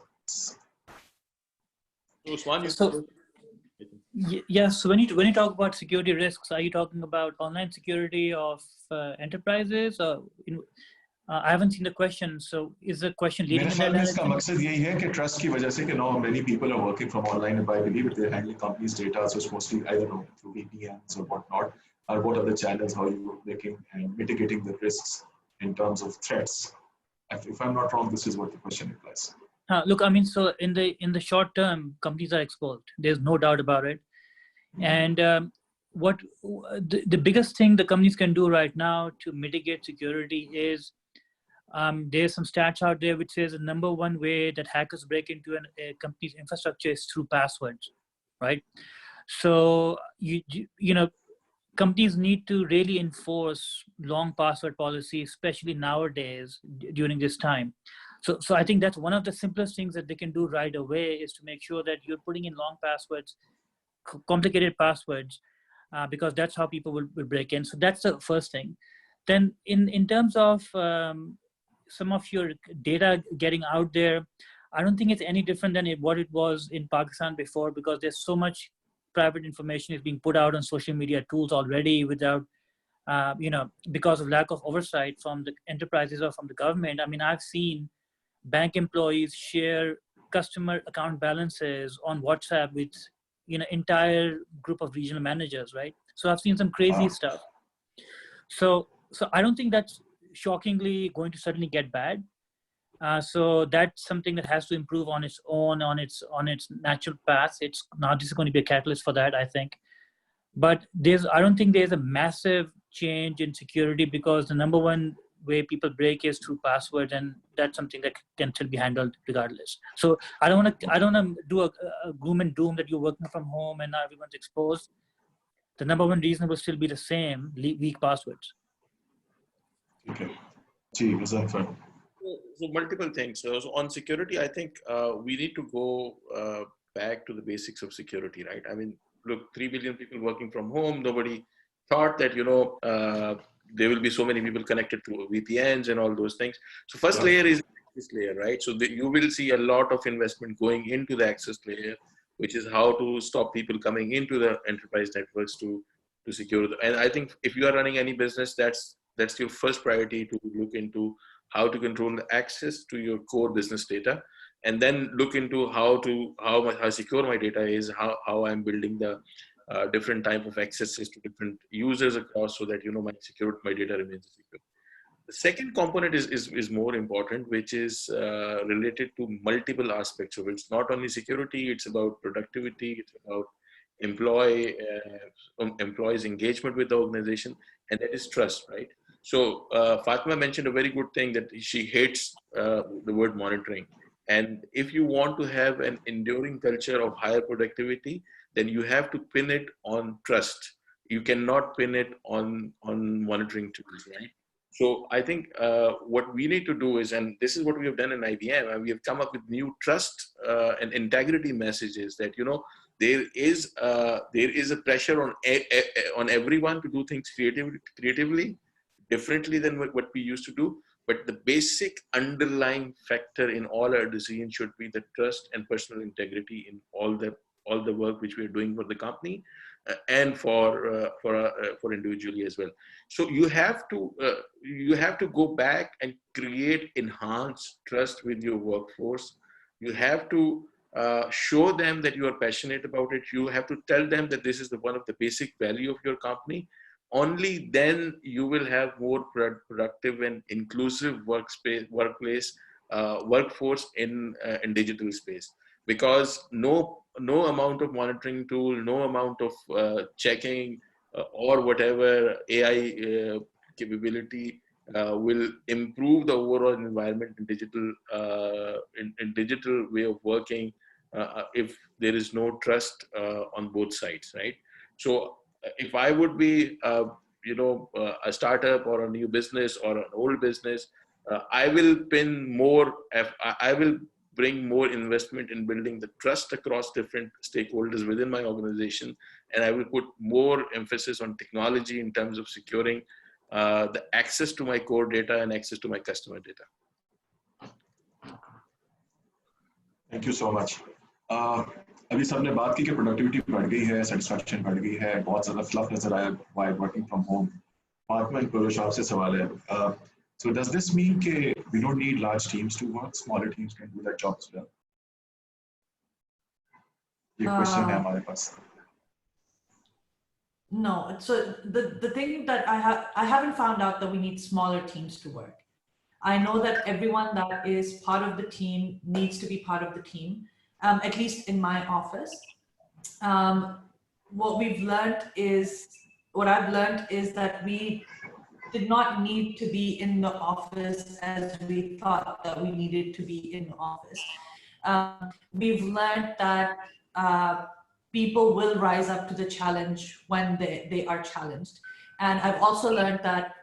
Usman, so when you talk about security risks, are you talking about online security of enterprises? Or I haven't seen the question, so is the question leading in that direction? मेरे ख्याल में इसका मकसद यही है कि trust की वजह से कि now many people are working from online, and I believe they're handling companies' data, so it's mostly, I don't know, through VPNs or whatnot, or what are the channels, how you making and mitigating the risks in terms of threats. If I'm not wrong, this is what the question implies. Look, I mean, so in the short term, companies are exposed. There's no doubt about it. And what the biggest thing the companies can do right now to mitigate security is there's some stats out there which says the number one way that hackers break into a company's infrastructure is through passwords, right? So you know, companies need to really enforce long password policy, especially nowadays during this time. So I think that's one of the simplest things that they can do right away is to make sure that you're putting in long passwords, complicated passwords, because that's how people will break in. So that's the first thing. Then in terms of some of your data getting out there, I don't think it's any different than what it was in Pakistan before, because there's so much private information is being put out on social media tools already without, because of lack of oversight from the enterprises or from the government. I mean, I've seen bank employees share customer account balances on WhatsApp with entire group of regional managers, right? So I've seen some crazy stuff. So I don't think that's shockingly going to suddenly get bad. So that's something that has to improve on its own, on its natural path. It's not just going to be a catalyst for that, I think. But I don't think there's a massive change in security, because the number one way people break is through passwords, and that's something that can still be handled regardless. So I don't want to do a gloom and doom that you're working from home and now everyone's exposed. The number one reason will still be the same: weak passwords. Okay. Ghazanfar. So multiple things. So on security, I think we need to go back to the basics of security, right? I mean, look, 3 billion people working from home. Nobody thought that, there will be so many people connected to VPNs and all those things. So first layer is access layer, right? So you will see a lot of investment going into the access layer, which is how to stop people coming into the enterprise networks to secure. And I think if you are running any business, that's your first priority, to look into how to control the access to your core business data, and then look into how secure my data is, how I'm building the different type of accesses to different users across, so that my data remains secure. The second component is more important, which is related to multiple aspects. So it's not only security, it's about productivity, it's about employees' engagement with the organization, and that is trust, right? So Fatima mentioned a very good thing, that she hates the word monitoring. And if you want to have an enduring culture of higher productivity, then you have to pin it on trust. You cannot pin it on monitoring tools, right? So I think what we need to do is, and this is what we have done in IBM, and we have come up with new trust and integrity messages, that there is a pressure on everyone to do things creatively, differently than what we used to do. But the basic underlying factor in all our decisions should be the trust and personal integrity in all the work which we are doing for the company and for individually as well. So you have to go back and create enhanced trust with your workforce. You have to show them that you are passionate about it. You have to tell them that this is one of the basic value of your company. Only then you will have more productive and inclusive workforce in digital space. Because no amount of monitoring tool, no amount of checking or whatever AI capability will improve the overall environment in digital way of working if there is no trust on both sides, right? So if I would be a startup or a new business or an old business, I will bring more investment in building the trust across different stakeholders within my organization. And I will put more emphasis on technology in terms of securing the access to my core data and access to my customer data. Thank you so much. अभी सबने बात की कि productivity बढ़ गई है, satisfaction बढ़ गई है, बहुत ज़्यादा फ्लफ नजर आया while working from home. Fatima and पुरुष, आपसे सवाल है. So does this mean that we don't need large teams to work? Smaller teams can do that job as well? ये question है हमारे पास. No. So the thing that I haven't found out that we need smaller teams to work. I know that everyone that is part of the team needs to be part of the team. At least in my office. What I've learned is that we did not need to be in the office as we thought that we needed to be in the office. We've learned that people will rise up to the challenge when they are challenged. And I've also learned that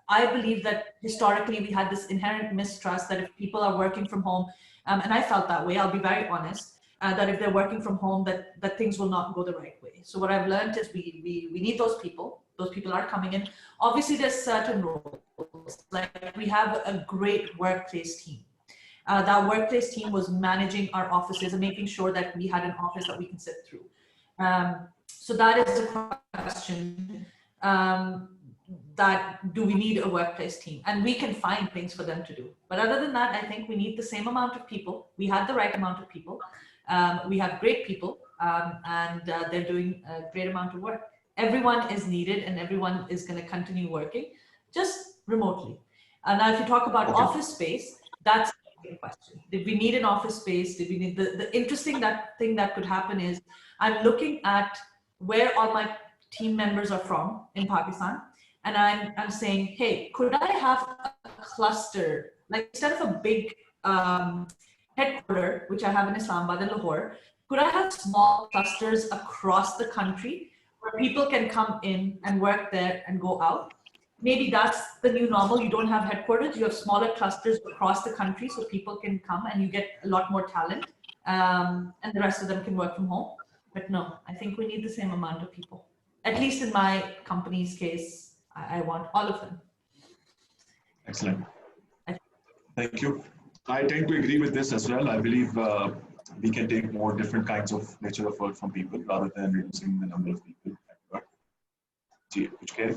I believe that historically we had this inherent mistrust that if people are working from home, and I felt that way, I'll be very honest, that if they're working from home, that things will not go the right way. So what I've learned is we need those people. Those people are coming in. Obviously, there's certain roles, like we have a great workplace team. That workplace team was managing our offices and making sure that we had an office that we can sit through. So that is a question. That do we need a workplace team? And we can find things for them to do. But other than that, I think we need the same amount of people. We had the right amount of people. We have great people. and they're doing a great amount of work. Everyone is needed and everyone is going to continue working, just remotely. And now if you talk about office space, that's a question. Did we need an office space? Did we need the interesting thing that could happen is I'm looking at where all my team members are from in Pakistan. And I'm saying, hey, could I have a cluster, like instead of a big headquarter, which I have in Islamabad and Lahore, could I have small clusters across the country where people can come in and work there and go out? Maybe that's the new normal. You don't have headquarters, you have smaller clusters across the country so people can come and you get a lot more talent, and the rest of them can work from home. But no, I think we need the same amount of people. At least in my company's case, I want all of them. Excellent. Thank you. I tend to agree with this as well. I believe we can take more different kinds of nature of work from people rather than reducing the number of people at work. Which care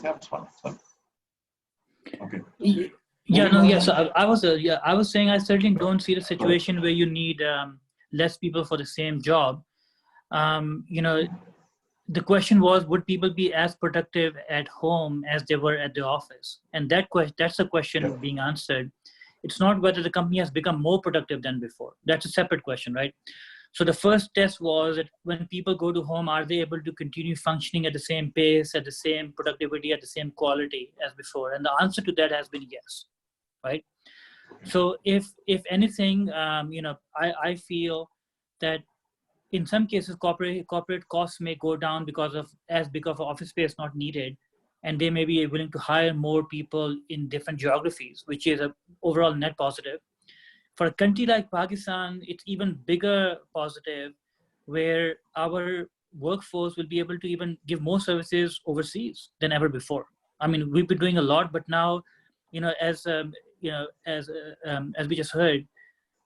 okay. Yeah, no, yeah. So I was saying I certainly don't see the situation where you need less people for the same job. You know, the question was, would people be as productive at home as they were at the office? And that's a question being answered. It's not whether the company has become more productive than before. That's a separate question, right? So the first test was that when people go to home, are they able to continue functioning at the same pace, at the same productivity, at the same quality as before? And the answer to that has been yes, right? So if anything, you know, I feel that in some cases, corporate costs may go down because of office space not needed, and they may be willing to hire more people in different geographies, which is an overall net positive. For a country like Pakistan, it's even bigger positive, where our workforce will be able to even give more services overseas than ever before. I mean, we've been doing a lot, but now, you know, as we just heard,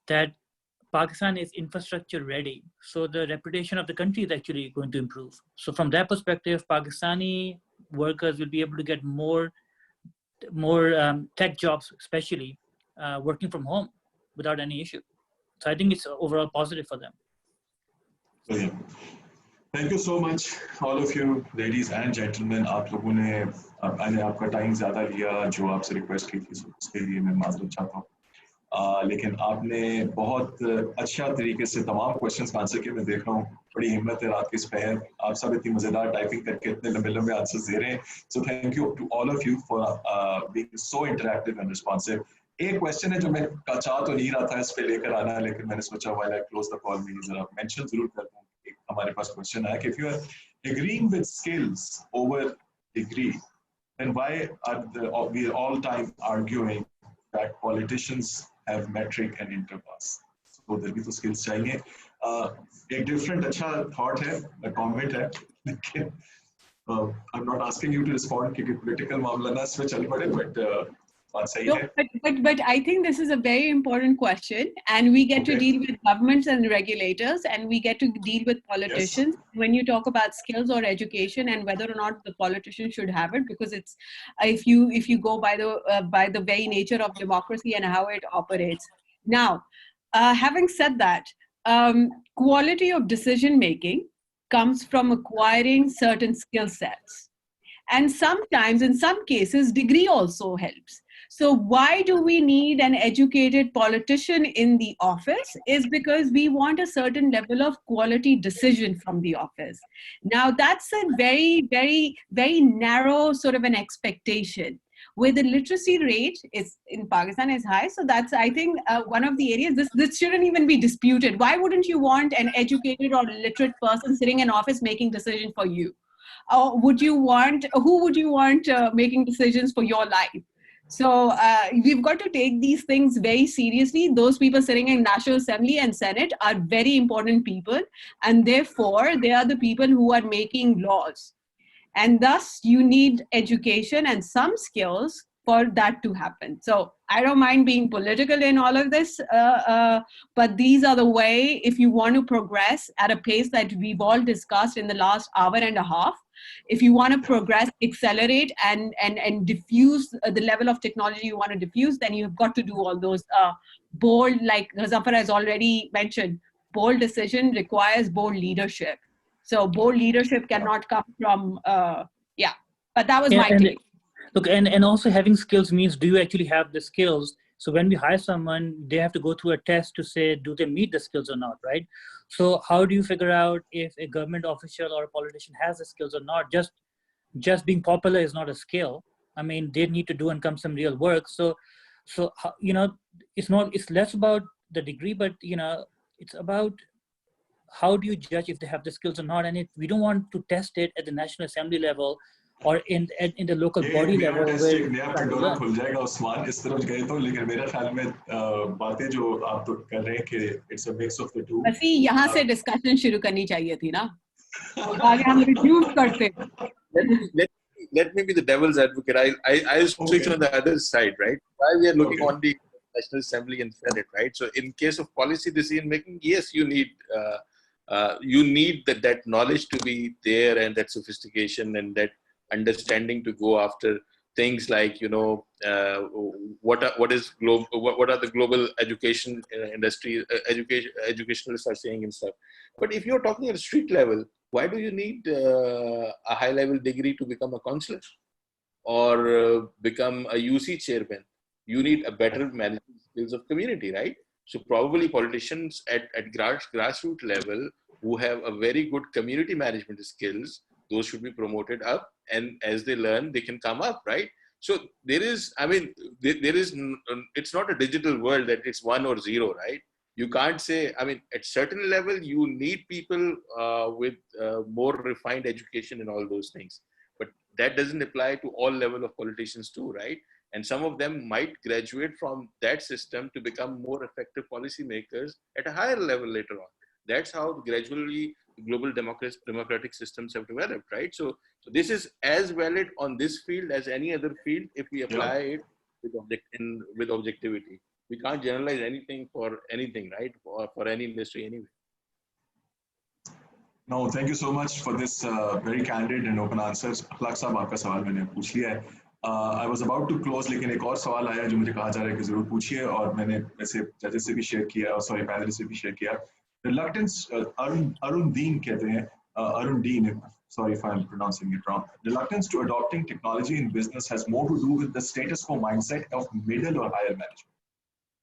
that Pakistan is infrastructure ready. So the reputation of the country is actually going to improve. So from that perspective, Pakistani workers will be able to get more tech jobs, especially working from home without any issue. So I think it's overall positive for them. Brilliant. Thank you so much, all of you, ladies and gentlemen. आप लोगों ने आपका time ज़्यादा लिया जो आपसे request की थी, उसके लिए मैं माजरत चाहता हूँ। लेकिन आपने बहुत अच्छा तरीके से तमाम क्वेश्चंस आंसर किए। मैं देख रहा हूँ बड़ी हिम्मत है रात के इस पहर, आप सब इतनी मजेदार टाइपिंग करके इतने लंबे आंसर्स दे रहे हैं। So thank you to all of you for being so interactive and responsive. एक क्वेश्चन है जो मैं चाह तो नहीं रहा था इस पे लेकर आना, लेकिन मैंने सोचा while I close the call में जरा मेंशन जरूर कर दूं। हमारे पास क्वेश्चन है कि if you are agreeing with skills over degree, then why are we all time arguing that politicians have metric and interpass? So उधर भी तो skills चाहिए। एक different अच्छा thought है, a comment है, लेकिन I'm not asking you to respond क्योंकि political मामला ना इसमें चल पड़े, but बात सही है। But I think this is a very important question, and we get to deal with governments and regulators, and we get to deal with politicians when you talk about skills or education and whether or not the politicians should have it, because it's if you go by the very nature of democracy and how it operates. Now, having said that, quality of decision making comes from acquiring certain skill sets, and sometimes in some cases degree also helps. So why do we need an educated politician in the office? Is because we want a certain level of quality decision from the office. Now that's a very, very, very narrow sort of an expectation. Where the literacy rate is in Pakistan is high, so that's I think one of the areas this shouldn't even be disputed. Why wouldn't you want an educated or literate person sitting in office making decisions for you? Or who would you want making decisions for your life? So we've got to take these things very seriously. Those people sitting in National Assembly and Senate are very important people, and therefore they are the people who are making laws. And thus you need education and some skills for that to happen. So I don't mind being political in all of this, but these are the way, if you want to progress at a pace that we've all discussed in the last hour and a half, if you want to progress, accelerate, and diffuse the level of technology you want to diffuse, then you've got to do all those bold, like Ghazanfar has already mentioned, bold decision requires bold leadership. So board leadership cannot come from, yeah, but that was my take. Look, and also having skills means, do you actually have the skills? So when we hire someone, they have to go through a test to say, do they meet the skills or not, right? So how do you figure out if a government official or a politician has the skills or not? Just being popular is not a skill. I mean, they need to do and come some real work. So you know, it's less about the degree, but you know, it's about how do you judge if they have the skills or not? And we don't want to test it at the National Assembly level or in the local body level. नया Pandora खुल जाएगा उस्मान इस तरफ गए तो लेकिन मेरे ख्याल में बातें जो आप तो कर रहे हैं कि it's a mix of the two. बस यहाँ से डिस्कशन शुरू करनी चाहिए थी ना. आगे हम रिड्यूस करते. Let me be the devil's advocate. I'll switch on the other side, right? While we are looking on the National Assembly and Senate, right? So in case of policy decision making, yes, you need that knowledge to be there and that sophistication and that understanding to go after things like, you know, what are the global education industry, educationalists are saying and stuff. But if you're talking at a street level, why do you need a high level degree to become a counselor or become a UC chairman? You need a better management skills of community, right? So probably politicians at grassroots level who have a very good community management skills, those should be promoted up, and as they learn, they can come up, right? So there is, I mean, it's not a digital world that it's 1 or 0, right? You can't say, I mean, at certain level, you need people with more refined education and all those things. But that doesn't apply to all level of politicians too, right? And some of them might graduate from that system to become more effective policymakers at a higher level later on. That's how gradually global democratic systems have developed, right? So this is as valid on this field as any other field if we apply it with objectivity. We can't generalize anything for anything, right? Or for any industry anyway. No, thank you so much for this very candid and open answers. Akhlaq साहब आपका सवाल मैंने पूछ लिया है. I was about to close, लेकिन एक और सवाल आया जो मुझे कहा जा रहा है कि जरूर पूछिए और मैंने वैसे जजेस से भी शेयर किया, सॉरी पैनलिस्ट से भी शेयर किया. Reluctance, Arun Dean कहते हैं, Arun Dean, sorry if I'm pronouncing it wrong. Reluctance to adopting technology in business has more to do with the status quo mindset of middle or higher management.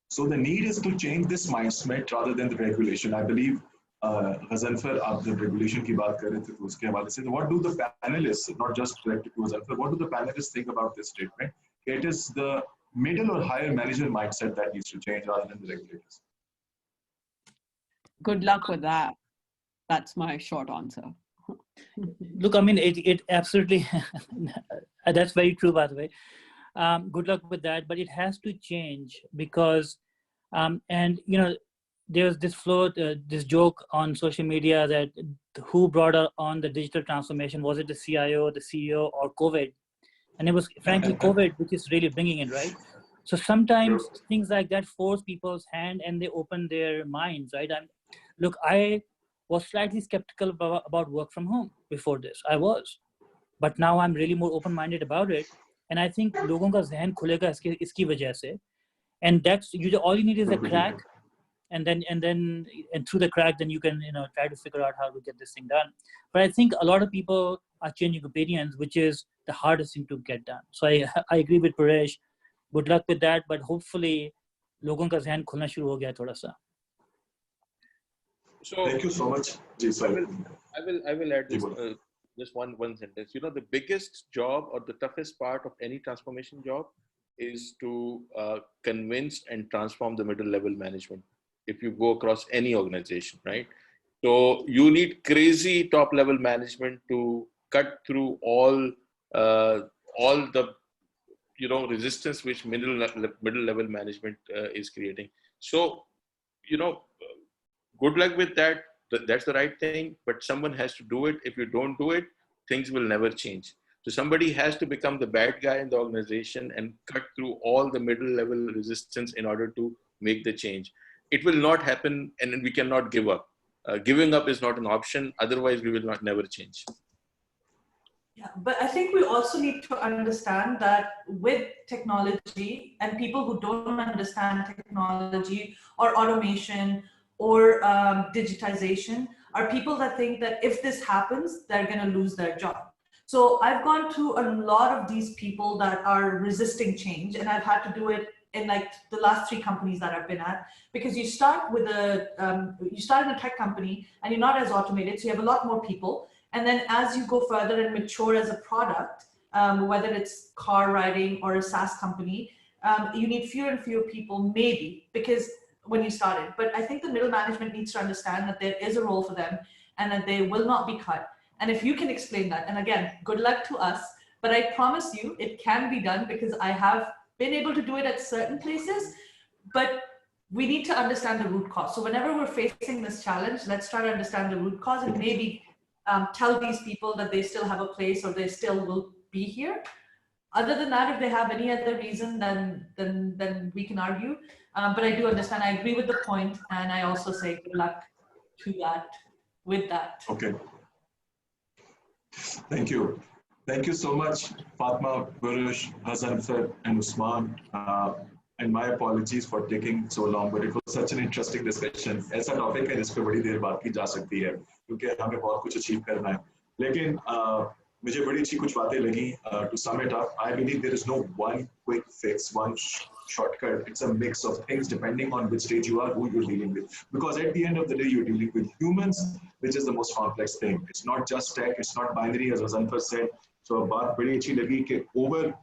So the need is to change this mindset rather than the regulation. I believe Ghazanfar, आप जब regulation की बात कर रहे थे तो उसके हवाले से, what do the panelists, not just directed to Ghazanfar, what do the panelists think about this statement? It is the middle or higher manager mindset that needs to change rather than the regulators. Good luck with that. That's my short answer. Look, I mean, it absolutely, that's very true, by the way. Good luck with that, but it has to change because, and you know, there's this this joke on social media that who brought on the digital transformation? Was it the CIO, the CEO, or COVID? And it was frankly COVID, which is really bringing it, right? So sometimes things like that force people's hand and they open their minds, right? Look, I was slightly skeptical about work from home before this. I was, but now I'm really more open-minded about it. And I think लोगों का ज़हन खुलेगा इसकी वजह से. And that's all you need is a crack, and through the crack, then you can try to figure out how to get this thing done. But I think a lot of people are changing opinions, which is the hardest thing to get done. So I agree with Puruesh. Good luck with that, but hopefully लोगों का ज़हन खुलना शुरू हो गया थोड़ा सा. So thank you so much. I will add this, just one sentence. You know, the biggest job or the toughest part of any transformation job is to convince and transform the middle level management. If you go across any organization, right? So you need crazy top level management to cut through all the resistance which middle level management is creating. So good luck with that. That's the right thing, but someone has to do it. If you don't do it, things will never change. So somebody has to become the bad guy in the organization and cut through all the middle level resistance in order to make the change. It will not happen, and we cannot give up. Giving up is not an option. Otherwise, we will never change. Yeah, but I think we also need to understand that with technology and people who don't understand technology or automation or digitization, are people that think that if this happens, they're going to lose their job. So I've gone through a lot of these people that are resisting change, and I've had to do it in like the last 3 companies that I've been at, because you start with you start in a tech company and you're not as automated, so you have a lot more people. And then as you go further and mature as a product, whether it's car riding or a SaaS company, you need fewer and fewer people, maybe, because when you started. But I think the middle management needs to understand that there is a role for them and that they will not be cut. And if you can explain that, and again, good luck to us, but I promise you it can be done, because I have been able to do it at certain places, but we need to understand the root cause. So whenever we're facing this challenge, let's try to understand the root cause and maybe tell these people that they still have a place or they still will be here. Other than that, if they have any other reason, then we can argue. But I do understand, I agree with the point, and I also say good luck to that, with that. Okay. Thank you. Thank you so much, Fatima, Puruesh, Ghazanfar, and Usman. And my apologies for taking so long, but it was such an interesting discussion. ऐसा topic है जिस पे बड़ी देर बात की जा सकती है, क्योंकि हमें बहुत कुछ achieve करना है. लेकिन मुझे बड़ी अच्छी कुछ बातें लगी. To sum it up, I believe there is no one quick fix, one shortcut. It's a mix of things depending on which stage you are, who you're dealing with. Because at the end of the day, you're dealing with humans, which is the most complex thing. It's not just tech, it's not binary, as Ghazanfar said. So बात बड़ी अच्छी लगी कि over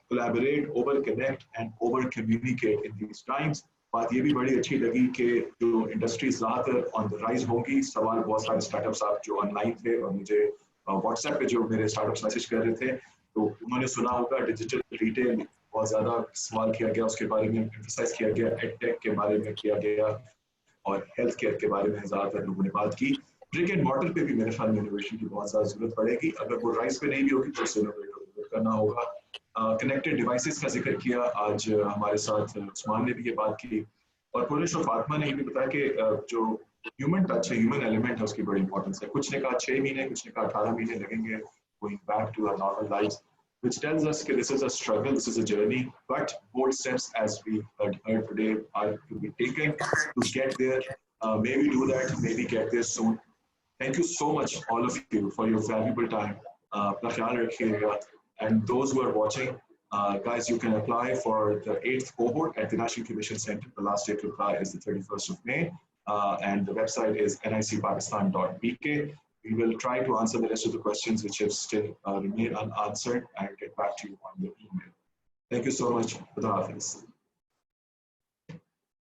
collaborate, over connect, and over communicate in these times. बात ये भी बड़ी अच्छी लगी कि जो industries ज़्यादातर on the rise होंगी. सवाल बहुत सारे startups आप जो online थे और मुझे WhatsApp पे जो मेरे startups मैसेज कर रहे थे, तो उन्होंने सुना होगा digital retail बहुत ज़्यादा सवाल किया गया, उसके बारे में emphasize किया गया, Edtech के बारे में किया गया और health care के बारे में ज़्यादातर लोगों ने बात की. ब्रिक एंड मॉडल पे भी मेरे ख्याल में इनोवेशन की बहुत ज़्यादा जरूरत पड़ेगी. अगर वो राइस पे नहीं भी होगी तो उसे इनोवेट करना होगा. कनेक्टेड डिवाइसेस का जिक्र किया आज हमारे साथ उस्मान ने भी ये बात की, और पुरुष और फातिमा ने ये भी बताया कि जो ह्यूमन टच है, ह्यूमन एलिमेंट है, उसकी बड़ी इंपॉर्टेंस है. कुछ ने कहा 6 महीने, कुछ ने कहा 18 महीने लगेंगे going back to our normal lives, which tells us that this is a struggle, this is a journey, but bold steps, as we heard today, are to be taken to get there. Maybe do that, maybe get there soon. Thank you so much, all of you, for your valuable time. And those who are watching, guys, you can apply for the 8th cohort at the National Incubation Center. The last date to apply is the 31st of May, and the website is nicpakistan.bk. We will try to answer the rest of the questions which have still remained unanswered and get back to you on the email. Thank you so much. Khuda Hafiz.